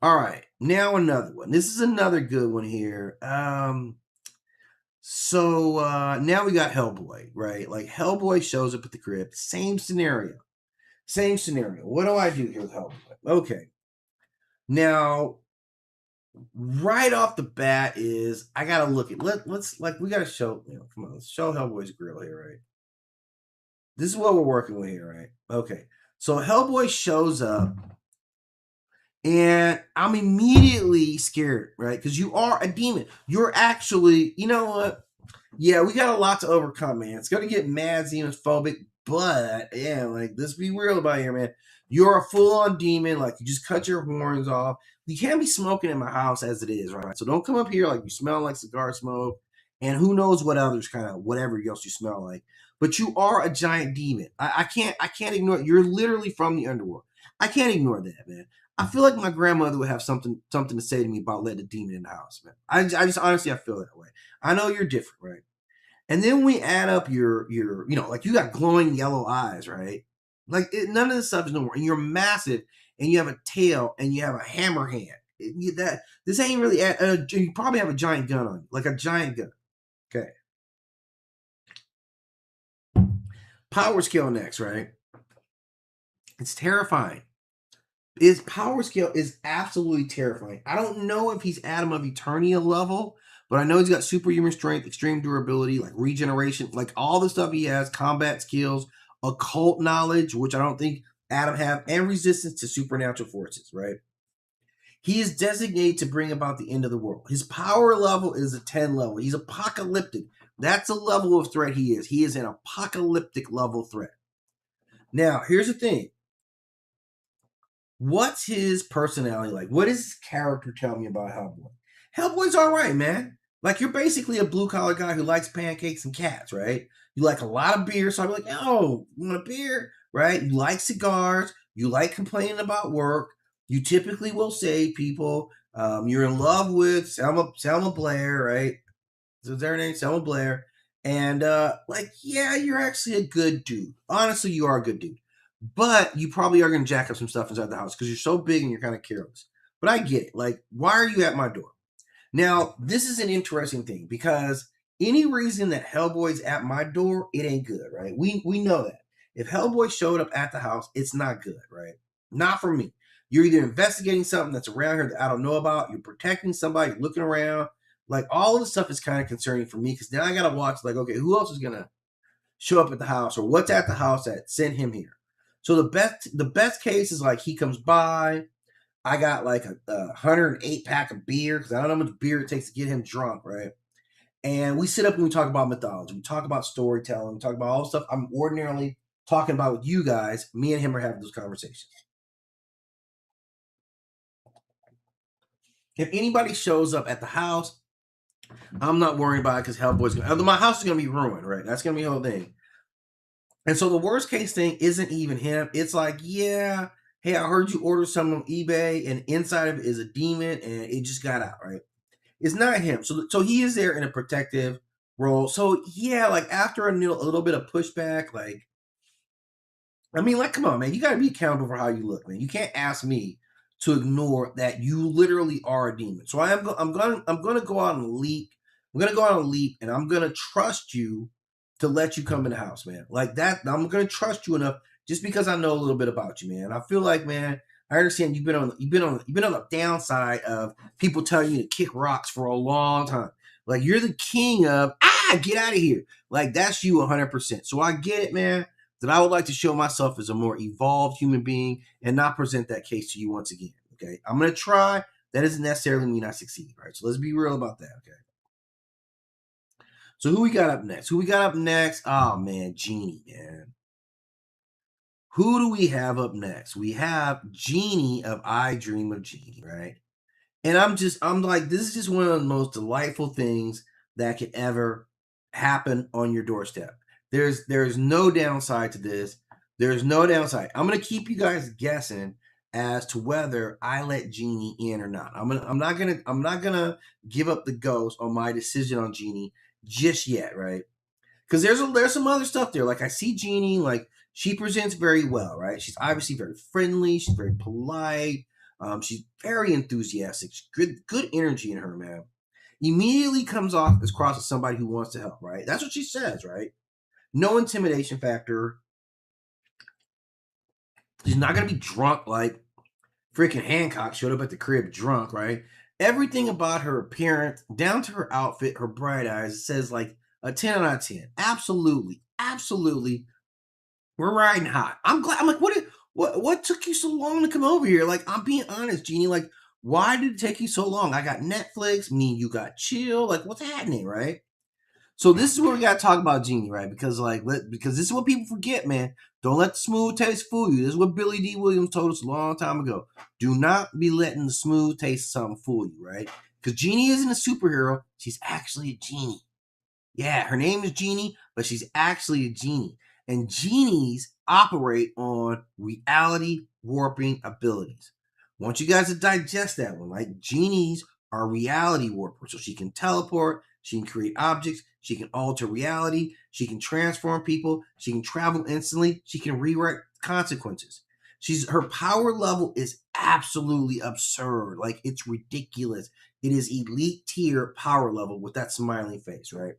All right, now another one. This is another good one here. So now we got Hellboy, right? Like Hellboy shows up at the crib. Same scenario. Same scenario. What do I do here with Hellboy? Okay. Now, right off the bat is I gotta look at let's like we gotta show, come on, let's show Hellboy's grill here, right? This is what we're working with here, right? Okay. So Hellboy shows up and I'm immediately scared, right? Because you are a demon. You're actually, you know what? Yeah, we got a lot to overcome, man. It's gonna get mad xenophobic, but yeah, like let's be real about here, man. You're a full-on demon, like you just cut your horns off. You can't be smoking in my house as it is, right? So don't come up here like you smell like cigar smoke, and who knows what others kind of whatever else you smell like. But you are a giant demon. I can't ignore it. You're literally from the underworld. I can't ignore that, man. I feel like my grandmother would have something to say to me about letting a demon in the house, man. I just honestly I feel that way. I know you're different, right? And then we add up like you got glowing yellow eyes, right? Like none of this stuff is no more. And you're massive, and you have a tail, and you have a hammer hand. That this ain't really. You probably have a giant gun on you, like a giant gun. Okay, power scale next, right? It's terrifying. His power scale is absolutely terrifying. I don't know if he's Adam of Eternia level, but I know he's got superhuman strength, extreme durability, like regeneration, like all the stuff he has, combat skills, occult knowledge, which I don't think Adam have, and resistance to supernatural forces, right? He is designated to bring about the end of the world. His power level is a 10 level. He's apocalyptic. That's a level of threat he is. He is an apocalyptic level threat. Now, here's the thing. What's his personality like? What does his character tell me about Hellboy? Hellboy's all right, man. Like you're basically a blue collar guy who likes pancakes and cats, right? You like a lot of beer, so I'm like, oh, you want a beer, right? You like cigars. You like complaining about work. You typically will say people. You're in love with Selma Blair, right? Is their name Selma Blair? And like, yeah, you're actually a good dude. Honestly, you are a good dude. But you probably are going to jack up some stuff inside the house because you're so big and you're kind of careless. But I get it. Like, why are you at my door? Now, this is an interesting thing because any reason that Hellboy's at my door, it ain't good, right? We know that. If Hellboy showed up at the house, it's not good, right? Not for me. You're either investigating something that's around here that I don't know about, you're protecting somebody, you're looking around. Like all of this stuff is kind of concerning for me because now I gotta watch, like, okay, who else is gonna show up at the house or what's at the house that sent him here? So the best case is like he comes by, I got like a 108 pack of beer because I don't know how much beer it takes to get him drunk, right? And we sit up and we talk about mythology. We talk about storytelling. We talk about all the stuff I'm ordinarily talking about with you guys. Me and him are having those conversations. If anybody shows up at the house, I'm not worrying about it because Hellboy's gonna. My house is gonna be ruined, right? That's gonna be the whole thing. And so the worst case thing isn't even him. It's like, yeah, hey, I heard you order something on eBay, and inside of it is a demon, and it just got out, right? It's not him. So he is there in a protective role. So yeah, like after a little bit of pushback, like I mean, like, come on, man, you got to be accountable for how you look, man. You can't ask me to ignore that you literally are a demon. So I'm gonna go out on a leap. I'm gonna go out on a leap, and I'm gonna trust you to let you come in the house, man. Like that, I'm gonna trust you enough just because I know a little bit about you, man. I feel like, man, I understand you've been on the downside of people telling you to kick rocks for a long time. Like you're the king of get out of here. Like that's you 100%. So I get it, man, that I would like to show myself as a more evolved human being and not present that case to you once again. Okay. I'm going to try. That doesn't necessarily mean I succeed. Right. So let's be real about that. Okay. So who we got up next? Who we got up next? Oh, man. Genie, man. Who do we have up next? We have Genie of I Dream of Genie, right? And I'm like, this is just one of the most delightful things that could ever happen on your doorstep. There's no downside to this. There's no downside. I'm gonna keep you guys guessing as to whether I let Genie in or not. I'm not gonna give up the ghost on my decision on Genie just yet, right? Because there's some other stuff there. Like I see Jeannie, like she presents very well, right? She's obviously very friendly. She's very polite. She's very enthusiastic. She's good energy in her, man. Immediately comes off as cross as somebody who wants to help, right? That's what she says, right? No intimidation factor. She's not gonna be drunk like freaking Hancock showed up at the crib drunk, right? Everything about her appearance, down to her outfit, her bright eyes, says like a 10 out of 10. Absolutely, absolutely We're riding hot. I'm glad. I'm like, what took you so long to come over here? Like, I'm being honest, Jeannie. Like, why did it take you so long? I got Netflix. Me and you got chill. Like, what's happening, right? So this is where we gotta talk about Jeannie, right? Because because this is what people forget, man. Don't let the smooth taste fool you. This is what Billy D. Williams told us a long time ago. Do not be letting the smooth taste of something fool you, right? Because Jeannie isn't a superhero. She's actually a genie. Yeah, her name is Genie, but she's actually a genie. And genies operate on reality warping abilities. I want you guys to digest that one. Like genies are reality warpers. So she can teleport, she can create objects, she can alter reality, she can transform people, she can travel instantly, she can rewrite consequences. Her power level is absolutely absurd. Like it's ridiculous. It is elite tier power level with that smiling face, right?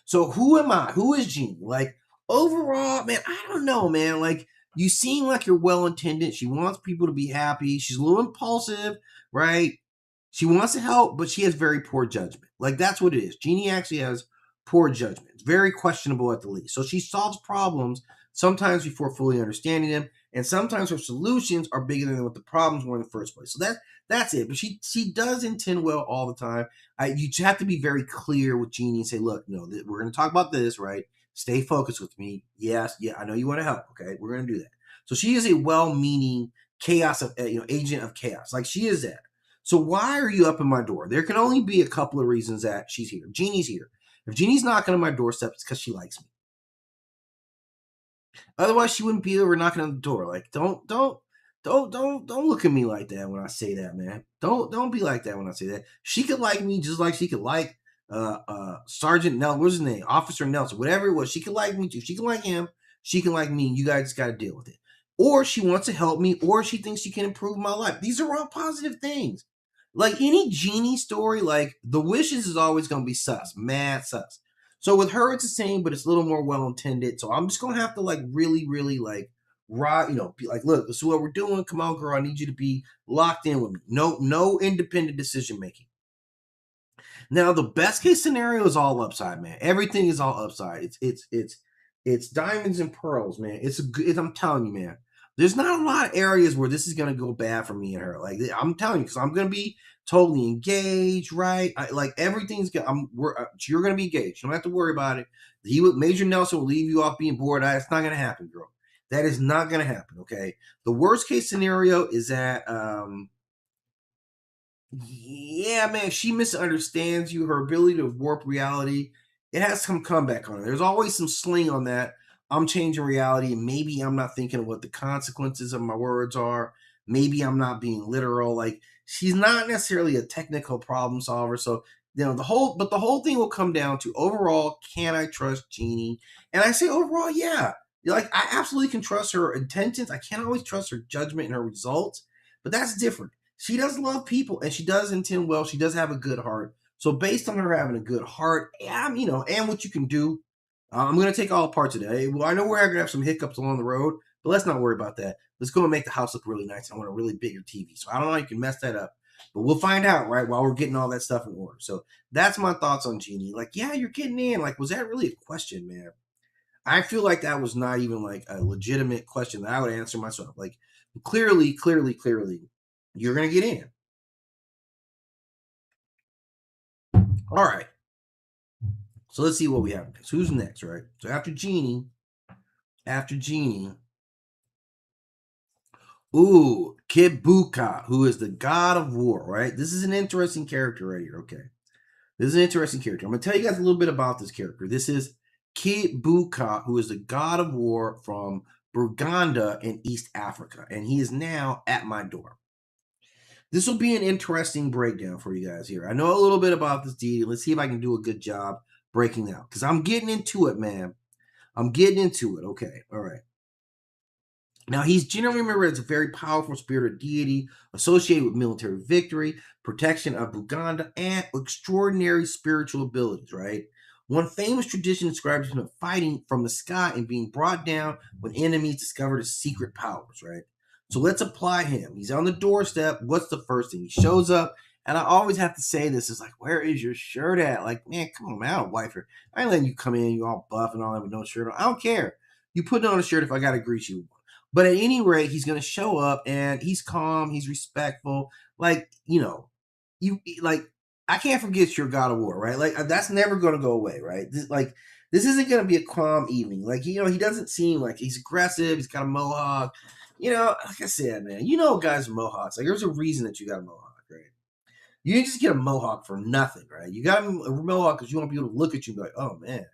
So who am I? Who is Jeannie? Like overall, man, I don't know, man. Like you seem like you're well intended. She wants people to be happy. She's a little impulsive, right? She wants to help, but she has very poor judgment. Like that's what it is. Jeannie actually has poor judgment. It's very questionable at the least. So she solves problems sometimes before fully understanding them, and sometimes her solutions are bigger than what the problems were in the first place. So that's it. But she does intend well all the time. You have to be very clear with Jeannie and say, look, no, we're going to talk about this, right? Stay focused with me. Yes, yeah, I know you want to help. Okay, we're going to do that. So she is a well-meaning chaos of agent of chaos. Like she is that. So why are you up in my door? There can only be a couple of reasons that she's here. Jeannie's here. If Jeannie's knocking on my doorstep, it's because she likes me. Otherwise, she wouldn't be over knocking on the door. Like, don't look at me like that when I say that, man. Don't be like that when I say that. She could like me just like she could like Sergeant Nelson. What's his name? Officer Nelson. Whatever it was, she could like me too. She can like him. She can like me. And you guys just got to deal with it. Or she wants to help me, or she thinks she can improve my life. These are all positive things. Like any genie story, like the wishes is always going to be sus, mad sus. So with her, it's the same, but it's a little more well intended. So I'm just gonna have to like really, really like rock, be like, look, this is what we're doing. Come on, girl, I need you to be locked in with me. No independent decision making. Now, the best case scenario is all upside, man. Everything is all upside. It's diamonds and pearls, man. I'm telling you, man. There's not a lot of areas where this is gonna go bad for me and her. Like I'm telling you, because I'm gonna be totally engaged, right? Like everything's gonna. You're gonna be engaged. You don't have to worry about it. Major Nelson will leave you off being bored. It's not gonna happen, girl. That is not gonna happen. Okay. The worst case scenario is that yeah, man, she misunderstands you. Her ability to warp reality, it has some comeback on her. There's always some sling on that. I'm changing reality, and maybe I'm not thinking of what the consequences of my words are. Maybe I'm not being literal. Like she's not necessarily a technical problem solver. So the whole thing will come down to overall, can I trust Jeannie? And I say overall, yeah. Like I absolutely can trust her intentions. I can't always trust her judgment and her results, but that's different. She does love people and she does intend well. She does have a good heart. So based on her having a good heart, and what you can do, I'm going to take all parts of that. Well, I know we're going to have some hiccups along the road, but let's not worry about that. Let's go and make the house look really nice. I want a really bigger TV. So I don't know how you can mess that up, but we'll find out, right, while we're getting all that stuff in order. So that's my thoughts on Genie. Like, yeah, you're getting in. Like, was that really a question, man? I feel like that was not even like a legitimate question that I would answer myself. Like, clearly, you're going to get in. All right. So let's see what we have next. Who's next, right? So after Genie, Kibuka, who is the god of war, right? This is an interesting character right here. Okay. This is an interesting character. I'm going to tell you guys a little bit about this character. This is Kibuka, who is the god of war from Burganda in East Africa, and he is now at my door. This will be an interesting breakdown for you guys here. I know a little bit about this deity. Let's see if I can do a good job breaking out because I'm getting into it, man. I'm getting into it. Okay. All right. Now, he's generally remembered as a very powerful spiritual deity associated with military victory, protection of Buganda, and extraordinary spiritual abilities, right? One famous tradition describes him as fighting from the sky and being brought down when enemies discovered his secret powers, right? So let's apply him. He's on the doorstep. What's the first thing? He shows up, and I always have to say this is like, where is your shirt at? Like, man, come on, man, I don't wife her. I ain't letting you come in, you all buff and all that with no shirt on. I don't care. You put it on a shirt if I got to greet you. But at any rate, he's going to show up and he's calm, he's respectful. Like, you like, I can't forget your God of War, right? Like, that's never going to go away, right? This isn't going to be a calm evening. Like, he doesn't seem like he's aggressive. He's got a mohawk. Like I said, man, guys with mohawks. Like, there's a reason that you got a mohawk, right? You didn't just get a mohawk for nothing, right? You got a mohawk because you want people to look at you and be like, oh, man,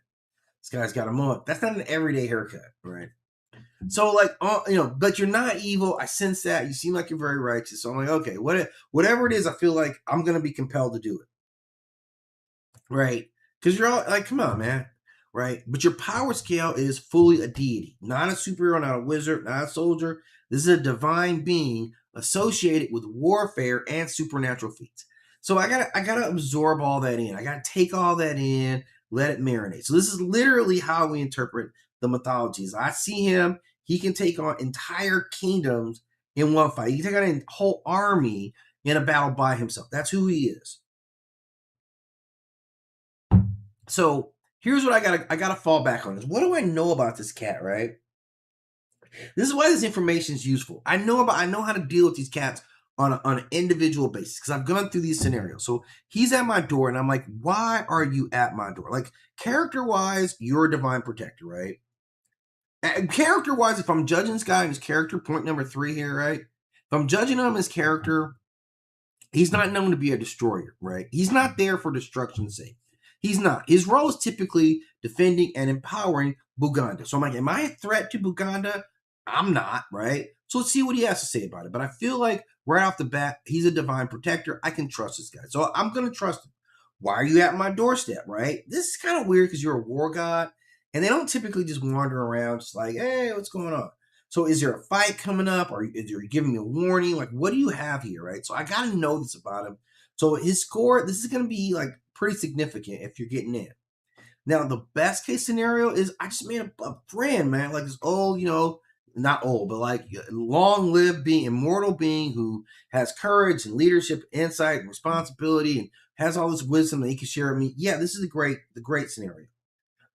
this guy's got a mohawk. That's not an everyday haircut, right? So, like, but you're not evil. I sense that. You seem like you're very righteous. So I'm like, okay, whatever it is, I feel like I'm going to be compelled to do it. Right? Because you're all like, come on, man. Right? But your power scale is fully a deity, not a superhero, not a wizard, not a soldier. This is a divine being associated with warfare and supernatural feats. So I gotta absorb all that in. I gotta take all that in, let it marinate. So this is literally how we interpret the mythologies. I see him, he can take on entire kingdoms in one fight. He can take on a whole army in a battle by himself. That's who he is. So here's what I gotta fall back on this. What do I know about this cat, right? This is why this information is useful. I know how to deal with these cats on an individual basis because I've gone through these scenarios. So he's at my door, and I'm like, why are you at my door? Like, character-wise, you're a divine protector, right? And character-wise, if I'm judging this guy and his character, point number 3 here, right? If I'm judging him as character, he's not known to be a destroyer, right? He's not there for destruction's sake. He's not. His role is typically defending and empowering Buganda. So I'm like, am I a threat to Buganda? I'm not, right? So let's see what he has to say about it. But I feel like right off the bat, he's a divine protector. I can trust this guy. So I'm going to trust him. Why are you at my doorstep, right? This is kind of weird because you're a war god. And they don't typically just wander around just like, hey, what's going on? So is there a fight coming up? Or is you giving me a warning? Like, what do you have here, right? So I got to know this about him. So his score, this is going to be like pretty significant if you're getting in. Now, the best case scenario is I just made a friend, man, like this old, not old, but like long-lived being, immortal being who has courage and leadership, insight and responsibility, and has all this wisdom that he can share with me. Yeah, this is the great scenario.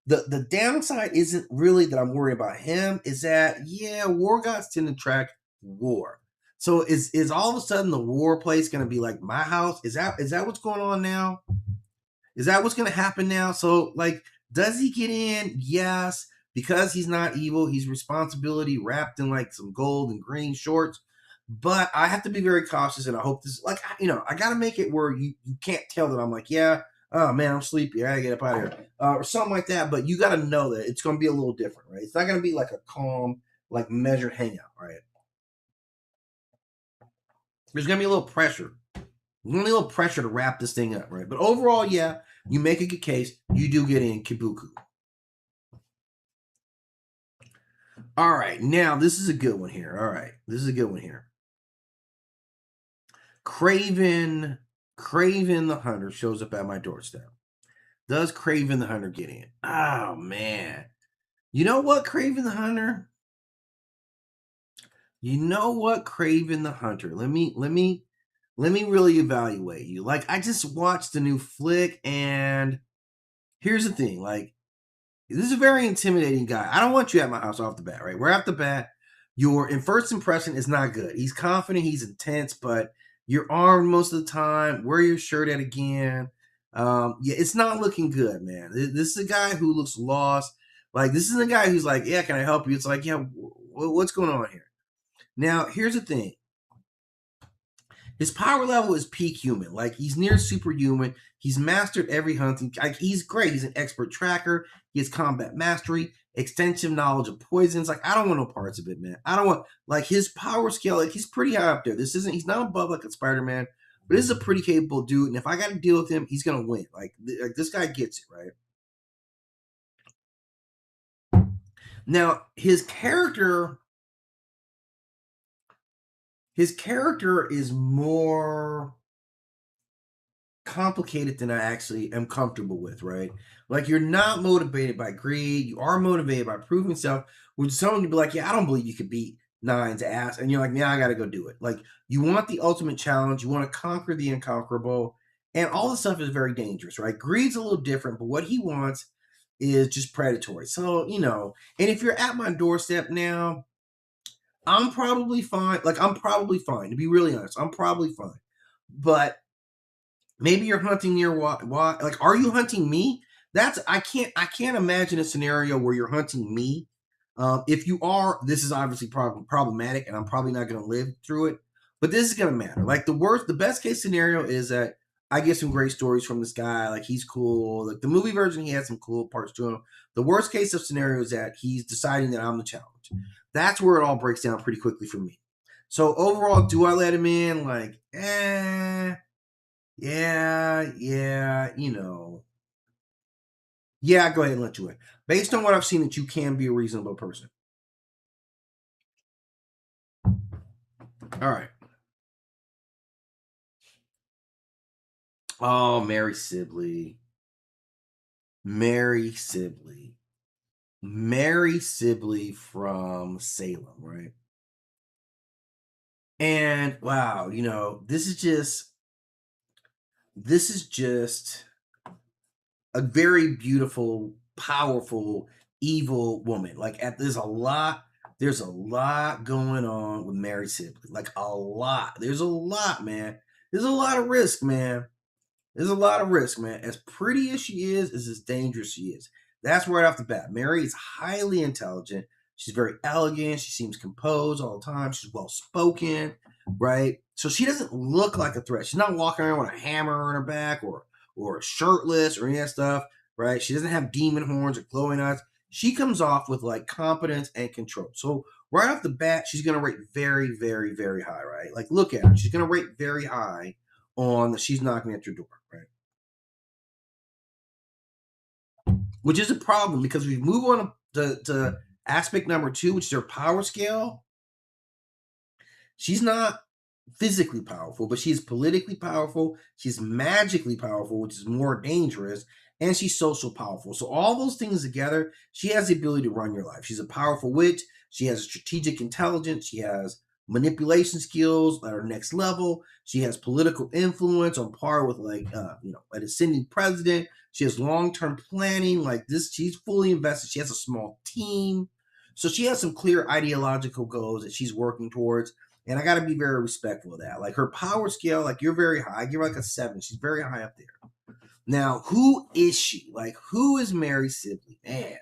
The downside isn't really that I'm worried about him. Is that war gods tend to track war. So is all of a sudden the war place going to be like my house? Is that what's going on now? Is that what's going to happen now? So, like, does he get in? Yes, because he's not evil. He's responsibility wrapped in like some gold and green shorts. But I have to be very cautious, and I hope this, like, I got to make it where you can't tell that I'm like, oh man, I'm sleepy. I gotta get up out of here, or something like that. But you got to know that it's going to be a little different, right? It's not going to be like a calm, like measured hangout, right? There's going to be a little pressure. There's going to be a little pressure to wrap this thing up, right? But overall, yeah, you make a good case. You do get in Kibuku. All right, now this is a good one here. All right, this is a good one here. Craven the Hunter shows up at my doorstep. Does Craven the Hunter get in? Oh man. You know what, Craven the Hunter? You know what, Craven the Hunter? Let me really evaluate you. Like, I just watched the new flick, and here's the thing. Like, this is a very intimidating guy. I don't want you at my house off the bat, right? Right off the bat, your first impression is not good. He's confident, he's intense, but you're armed most of the time. Wear your shirt at again. It's not looking good, man. This is a guy who looks lost. Like, this is a guy who's like, yeah, can I help you? It's like, yeah, what's going on here? Now, here's the thing. His power level is peak human. Like, he's near superhuman. He's mastered every hunting. Like, he's great. He's an expert tracker. He has combat mastery, extensive knowledge of poisons. Like, I don't want no parts of it, man. I don't want, like, his power scale. Like, he's pretty high up there. He's not above like a Spider-Man, but this is a pretty capable dude. And if I got to deal with him, he's gonna win. Like this guy gets it, right? Now, his character is more complicated than I actually am comfortable with, right? Like, you're not motivated by greed. You are motivated by proving self, which someone could be like, yeah, I don't believe you could beat Nine's ass. And you're like, yeah, I got to go do it. Like, you want the ultimate challenge. You want to conquer the inconquerable. And all this stuff is very dangerous, right? Greed's a little different, but what he wants is just predatory. So, and if you're at my doorstep now, I'm probably fine. Like, I'm probably fine, to be really honest. I'm probably fine. But maybe you're hunting near what, like, are you hunting me? I can't imagine a scenario where you're hunting me. If you are, this is obviously problematic, and I'm probably not going to live through it. But this is going to matter. Like, the best case scenario is that I get some great stories from this guy. Like, he's cool. Like, the movie version, he had some cool parts to him. The worst case of scenario is that he's deciding that I'm the challenge. That's where it all breaks down pretty quickly for me. So overall, do I let him in? Like, yeah, yeah, go ahead and let you in. Based on what I've seen, that you can be a reasonable person. All right. Oh, Mary Sibley. Mary Sibley. Mary Sibley from Salem, right? And wow, this is just a very beautiful, powerful, evil woman. Like, there's a lot going on with Mary Sibley. Like, a lot. There's a lot, man. There's a lot of risk, man. There's a lot of risk, man. As pretty as she is as dangerous she is. That's right off the bat. Mary is highly intelligent. She's very elegant. She seems composed all the time. She's well spoken, right? So she doesn't look like a threat. She's not walking around with a hammer on her back or shirtless or any of that stuff, right? She doesn't have demon horns or glowing eyes. She comes off with like competence and control. So right off the bat, she's gonna rate very, very, very high, right? Like, look at her. She's gonna rate very high on that she's knocking at your door, right? Which is a problem because we move on to aspect number two, which is her power scale. She's not physically powerful, but she's politically powerful. She's magically powerful, which is more dangerous, and she's social powerful. So all those things together, she has the ability to run your life. She's a powerful witch. She has strategic intelligence. She has manipulation skills that are next level. She has political influence on par with an ascending president. She has long-term planning like this. She's fully invested. She has a small team. So she has some clear ideological goals that she's working towards, and I got to be very respectful of that. Like, her power scale, like, you're very high. I give her like a 7. She's very high up there. Now, who is she? Like, who is Mary Sibley? Man,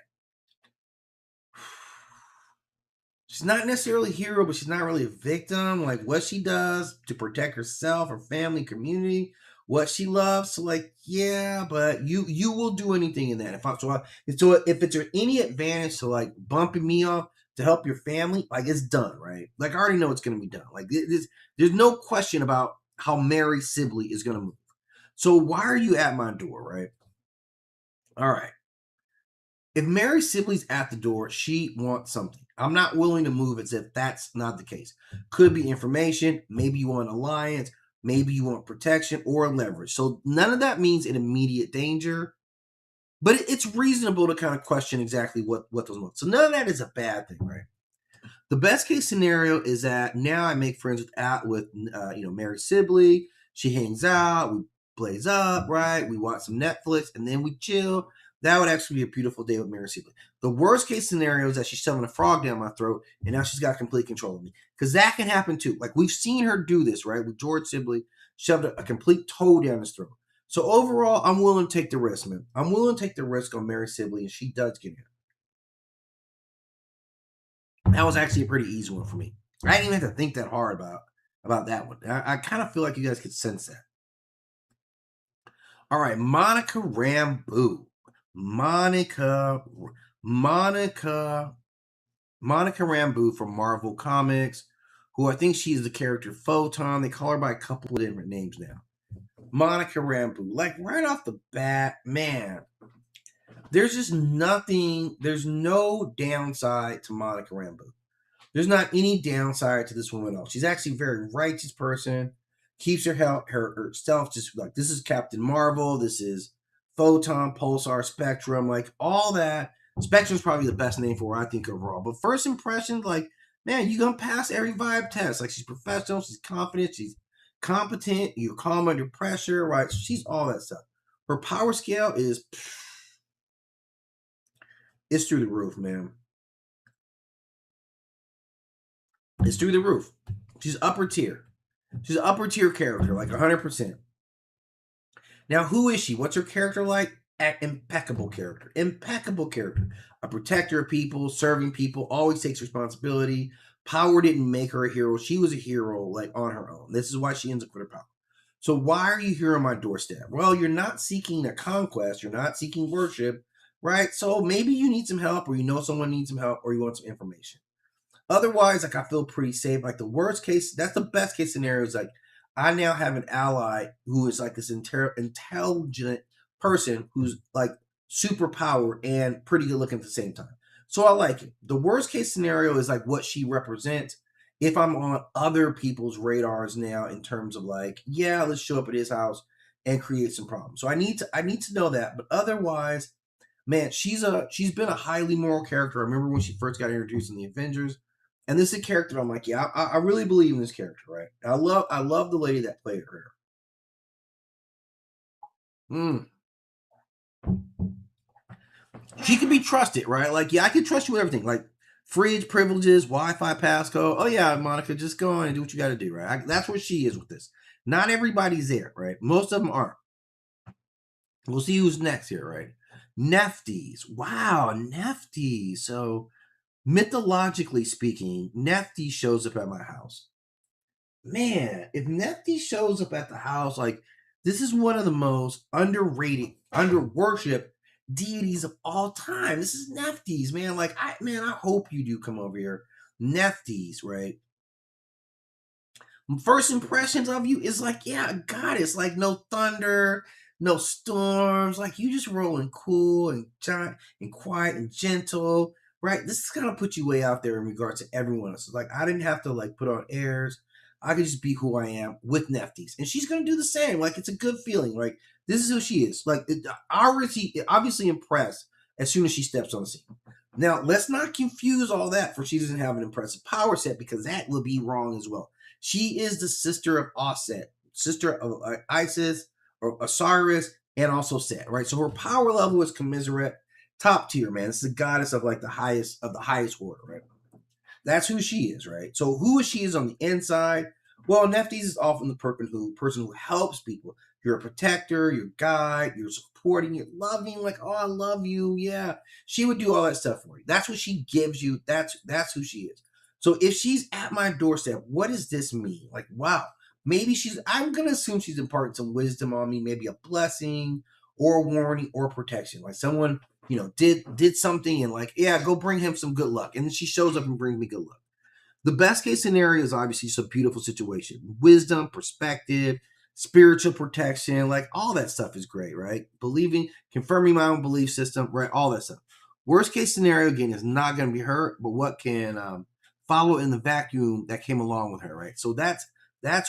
she's not necessarily a hero, but she's not really a victim. Like, what she does to protect herself, her family, community, what she loves. So, like, yeah, but you will do anything in that. So if it's any advantage to like bumping me off to help your family, like, it's done, right? Like, I already know it's gonna be done. Like, there's no question about how Mary Sibley is gonna move. So why are you at my door, right? All right. If Mary Sibley's at the door, she wants something. I'm not willing to move as if that's not the case. Could be information. Maybe you want an alliance. Maybe you want protection or leverage. So none of that means an immediate danger, but it's reasonable to kind of question exactly what those mean. So none of that is a bad thing, right? The best case scenario is that now I make friends with Mary Sibley. She hangs out, we blaze up, right? We watch some Netflix, and then we chill. That would actually be a beautiful day with Mary Sibley. The worst case scenario is that she's shoving a frog down my throat, and now she's got complete control of me. Because that can happen too. Like, we've seen her do this, right? With George Sibley, shoved a complete toad down his throat. So overall, I'm willing to take the risk, man. I'm willing to take the risk on Mary Sibley, and she does get in. That was actually a pretty easy one for me. I didn't even have to think that hard about that one. I kind of feel like you guys could sense that. All right, Monica Rambeau. Monica, Monica, Monica Rambeau from Marvel Comics, who I think she's the character Photon. They call her by a couple of different names now. Monica Rambeau. Like, right off the bat, man, there's just nothing, there's no downside to Monica Rambeau. There's not any downside to this woman at all. She's actually a very righteous person. Keeps herself just like, this is Captain Marvel. This is Photon, Pulsar, Spectrum, like all that. Spectrum's probably the best name for her, I think, overall. But first impressions, like, man, you're gonna pass every vibe test. Like, she's professional, she's confident, she's competent, you're calm under pressure, right? She's all that stuff. Her power scale is It's through the roof, man. It's through the roof. She's upper tier. She's an upper tier character, like 100%. Now, who is she? What's her character like? Impeccable character. Impeccable character. A protector of people, serving people, always takes responsibility. Power didn't make her a hero. She was a hero, like, on her own. This is why she ends up with her power. So why are you here on my doorstep? Well, you're not seeking a conquest. You're not seeking worship, right? So maybe you need some help, or you know someone needs some help, or you want some information. Otherwise, like, I feel pretty safe. Like, the worst case, that's the best case scenario is like I now have an ally who is like this intelligent person who's like super powered and pretty good looking at the same time. So I like it. The worst case scenario is like what she represents. If I'm on other people's radars now in terms of like, yeah, let's show up at his house and create some problems. So I need to know that. But otherwise, man, she's been a highly moral character. I remember when she first got introduced in the Avengers, and this is a character I'm like, yeah, I really believe in this character, right? I love the lady that played her. Mm. She can be trusted, right? Like, yeah, I can trust you with everything, like fridge privileges, Wi-Fi passcode. Oh yeah, Monica, just go on and do what you got to do, right? That's where she is with this. Not everybody's there, right? Most of them aren't. We'll see who's next here, right? Nefties. Wow, Nefties. So mythologically speaking, Nefty shows up at my house. Man, if Nefty shows up at the house, like, this is one of the most underrated, under worship deities of all time. This is Nefties, man. Like, I hope you do come over here. Nefties, right? First impressions of you is like, yeah, a goddess. Like, no thunder, no storms. Like, you just rolling cool and giant and quiet and gentle, right? This is gonna put you way out there in regards to everyone else. Like, I didn't have to like put on airs. I could just be who I am with Nefties, and she's gonna do the same. Like, it's a good feeling. Like, this is who she is. Like, obviously impressed as soon as she steps on the scene. Now, let's not confuse all that for she doesn't have an impressive power set, because that will be wrong as well. She is the sister of Osset, sister of Isis or Osiris, and also Set, right? So her power level is commensurate, top tier, man. It's the goddess of like the highest order, right? That's who she is, right? So who she is on the inside? Well, Nephthys is often the person who helps people. You're a protector, you're a guide, you're supporting, you're loving, like, oh, I love you. Yeah. She would do all that stuff for you. That's what she gives you. That's who she is. So if she's at my doorstep, what does this mean? Like, wow, maybe I'm gonna assume she's imparting some wisdom on me, maybe a blessing or a warning or protection. Like someone, did something and like, yeah, go bring him some good luck. And then she shows up and brings me good luck. The best case scenario is obviously some beautiful situation. Wisdom, perspective, spiritual protection, like all that stuff is great, right? Believing, confirming my own belief system, right? All that stuff. Worst case scenario, again, is not going to be her, but what can follow in the vacuum that came along with her, right? So that's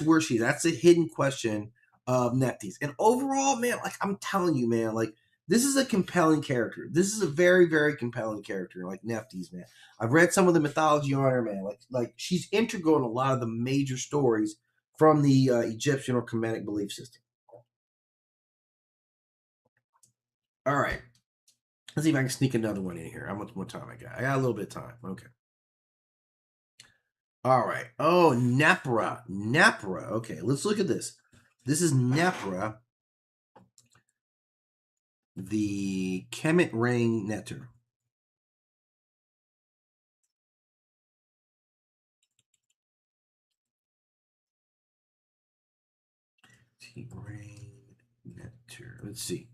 where that's a hidden question of Nephthys. And overall, man, like I'm telling you, man, like this is a compelling character. This is a very, very compelling character, like Nephthys, man. I've read some of the mythology on her, man. Like she's integral in a lot of the major stories from the Egyptian or Kemetic belief system. All right, let's see if I can sneak another one in here. How much more time I got? I got a little bit of time. Okay. All right. Oh, Nepra. Nepra. Okay, let's look at this. This is Nepra, the Kemet ring netter. Ring netter. Let's see.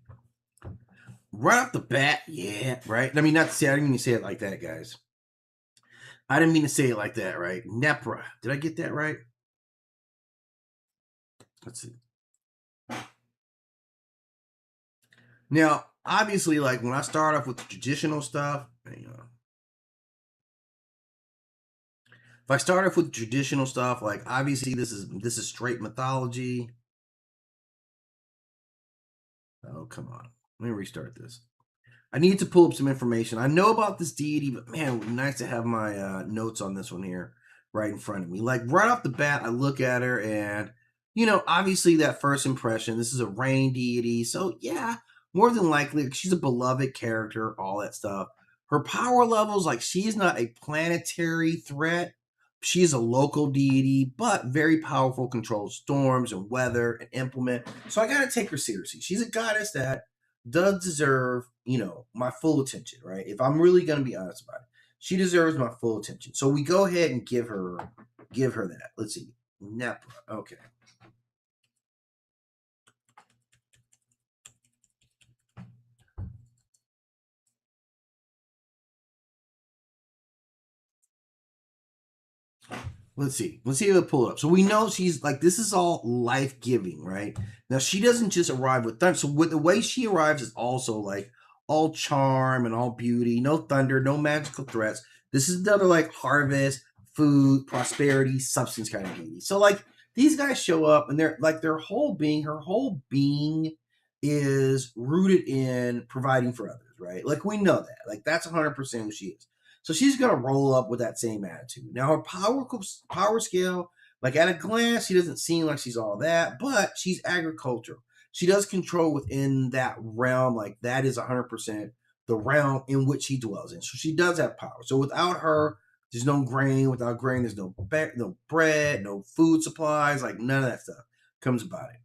Right off the bat, yeah, right. I mean, not to say I didn't mean to say it like that, guys. I didn't mean to say it like that, right? Nepra. Did I get that right? Let's see. Now, obviously, like when I start off with the traditional stuff, hang on. If I start off with traditional stuff, like obviously this is straight mythology. Oh, come on. Let me restart this. I need to pull up some information. I know about this deity, but man, it would be nice to have my notes on this one here right in front of me. Like right off the bat, I look at her and, obviously that first impression, this is a rain deity. So yeah, more than likely, she's a beloved character, all that stuff. Her power levels, like she's not a planetary threat. She is a local deity, but very powerful, controls storms and weather and implement. So I gotta take her seriously. She's a goddess that does deserve, my full attention, right? If I'm really gonna be honest about it, she deserves my full attention. So we go ahead and give her that. Let's see. Nepra. Okay. Let's see. Let's see if I pull it up. So we know she's like, this is all life giving, right? Now she doesn't just arrive with thunder. So with the way she arrives is also like all charm and all beauty, no thunder, no magical threats. This is another like harvest, food, prosperity, substance kind of deity. So like these guys show up and they're like her whole being is rooted in providing for others, right? Like we know that. Like that's 100% who she is. So she's gonna roll up with that same attitude. Now her power scale, like at a glance, she doesn't seem like she's all that, but she's agricultural. She does control within that realm, like that is 100% the realm in which she dwells in. So she does have power. So without her, there's no grain. Without grain, there's no bread, no food supplies, like none of that stuff comes about it.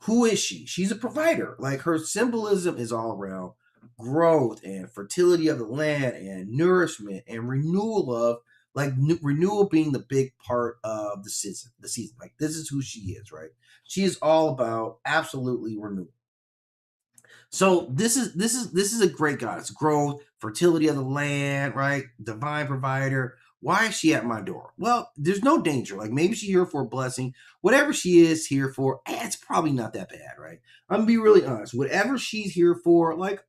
Who is she? She's a provider. Like her symbolism is all around growth and fertility of the land and nourishment and renewal of like renewal being the big part of the season. The season, like this is who she is, right? She is all about absolutely renewal. So this is a great goddess. Growth, fertility of the land, right? Divine provider. Why is she at my door? Well, there's no danger. Like maybe she's here for a blessing. Whatever she is here for, it's probably not that bad, right? I'm gonna be really honest. Whatever she's here for, like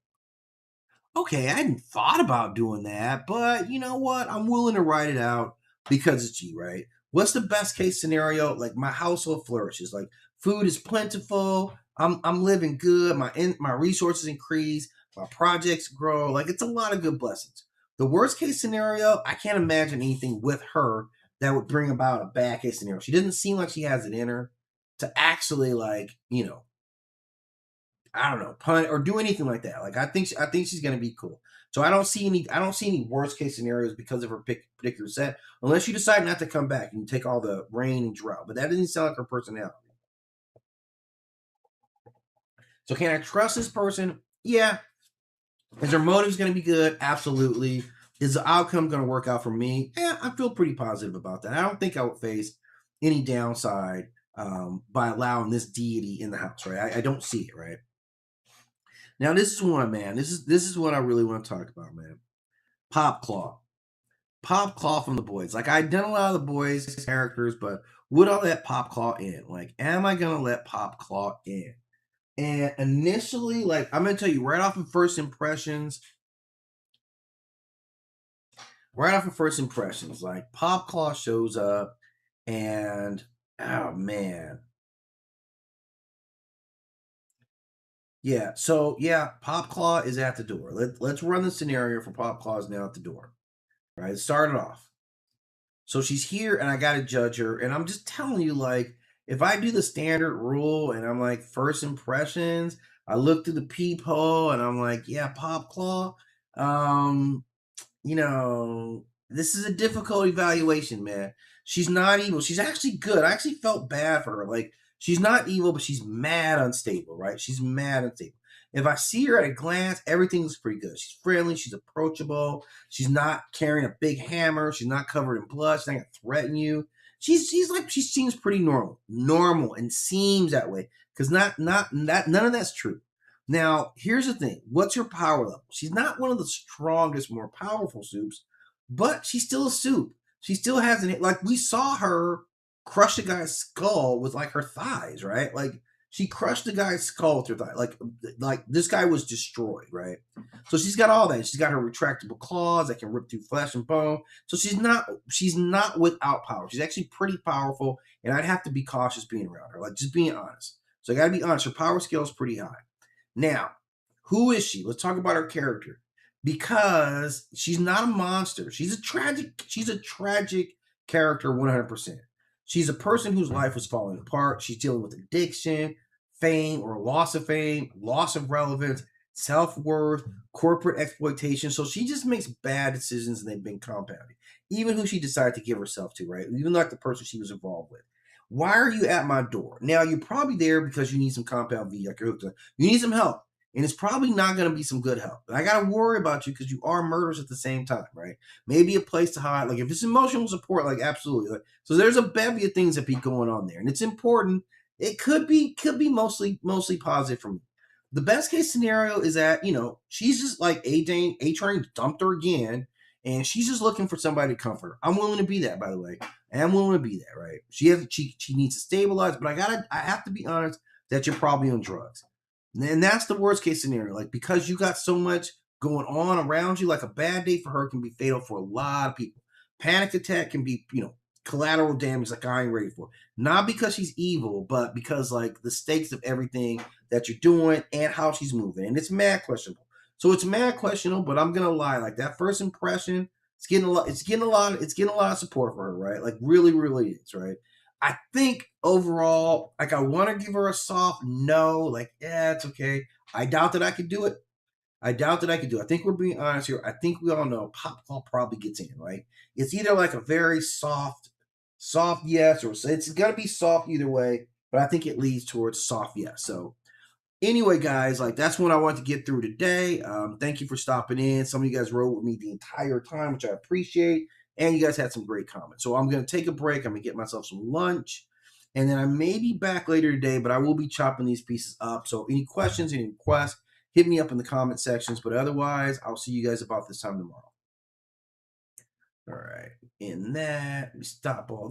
okay, I hadn't thought about doing that, but you know what? I'm willing to write it out because it's G, right? What's the best case scenario? Like my household flourishes, like food is plentiful. I'm living good. My resources increase. My projects grow. Like it's a lot of good blessings. The worst case scenario, I can't imagine anything with her that would bring about a bad case scenario. She doesn't seem like she has it in her to actually like I don't know, punt or do anything like that. Like I think she's gonna be cool. So I don't see any worst case scenarios because of her particular set, unless you decide not to come back and you take all the rain and drought. But that doesn't sound like her personality. So can I trust this person? Yeah. Is her motives gonna be good? Absolutely. Is the outcome gonna work out for me? Yeah, I feel pretty positive about that. I don't think I would face any downside by allowing this deity in the house, right? I don't see it, right? Now this is one, man. This is what I really want to talk about, man. Pop Claw. Pop Claw from the boys. Like I've done a lot of the boys characters, but would I let Pop Claw in? Like, am I gonna let Pop Claw in? And initially, like I'm gonna tell you right off of first impressions, like Pop Claw shows up and oh man. Yeah, so yeah, Pop Claw is at the door. Let's run the scenario for Pop Claw is now at the door. Right? It started off. So she's here and I got to judge her. And I'm just telling you, like, if I do the standard rule and I'm like, first impressions, I look through the peephole and I'm like, yeah, Pop Claw. Um, this is a difficult evaluation, man. She's not evil. She's actually good. I actually felt bad for her. Like, she's not evil, but she's mad unstable, right? She's mad unstable. If I see her at a glance, everything looks pretty good. She's friendly. She's approachable. She's not carrying a big hammer. She's not covered in blood. She's not going to threaten you. She's like she seems pretty normal, and seems that way because not that none of that's true. Now, here's the thing. What's her power level? She's not one of the strongest, more powerful soups, but she's still a soup. She still has an like we saw her crush a guy's skull with like her thighs, right? Like she crushed the guy's skull with her thigh. Like this guy was destroyed, right? So she's got all that. She's got her retractable claws that can rip through flesh and bone. So she's not without power. She's actually pretty powerful, and I'd have to be cautious being around her. Like just being honest. So I gotta be honest, her power scale is pretty high. Now, who is she? Let's talk about her character. Because she's not a monster. She's a tragic character 100%. She's a person whose life was falling apart. She's dealing with addiction, fame or loss of fame, loss of relevance, self-worth, corporate exploitation. So she just makes bad decisions and they've been compounded. Even who she decided to give herself to, right? Even like the person she was involved with. Why are you at my door? Now you're probably there because you need some compound V, like you're hooked up. You need some help. And it's probably not going to be some good help. But I got to worry about you because you are murderers at the same time, right? Maybe a place to hide. Like if it's emotional support, like absolutely. Like, so there's a bevy of things that be going on there. And it's important. It could be mostly positive for me. The best case scenario is that, she's just like A Train dumped her again, and she's just looking for somebody to comfort her. I'm willing to be that, by the way. I am willing to be that, right? She needs to stabilize, but I have to be honest that you're probably on drugs. And that's the worst case scenario. Like, because you got so much going on around you, like a bad day for her can be fatal for a lot of people. Panic attack can be, collateral damage like I ain't ready for. Not because she's evil, but because like the stakes of everything that you're doing and how she's moving. And it's mad questionable. So it's mad questionable, but I'm gonna lie, like that first impression, it's getting a lot of support for her, right? Like really, really is, right? I think overall, like I want to give her a soft no, like, yeah, it's okay. I doubt that I could do it. I doubt that I could do it. I think we're being honest here. I think we all know Popclaw probably gets in, right? It's either like a very soft yes, or it's gonna be soft either way, but I think it leads towards soft yes. So anyway, guys, like that's what I want to get through today. Thank you for stopping in. Some of you guys rode with me the entire time, which I appreciate. And you guys had some great comments. So I'm going to take a break. I'm going to get myself some lunch. And then I may be back later today, but I will be chopping these pieces up. So any questions, any requests, hit me up in the comment sections. But otherwise, I'll see you guys about this time tomorrow. All right. In that, we stop all these.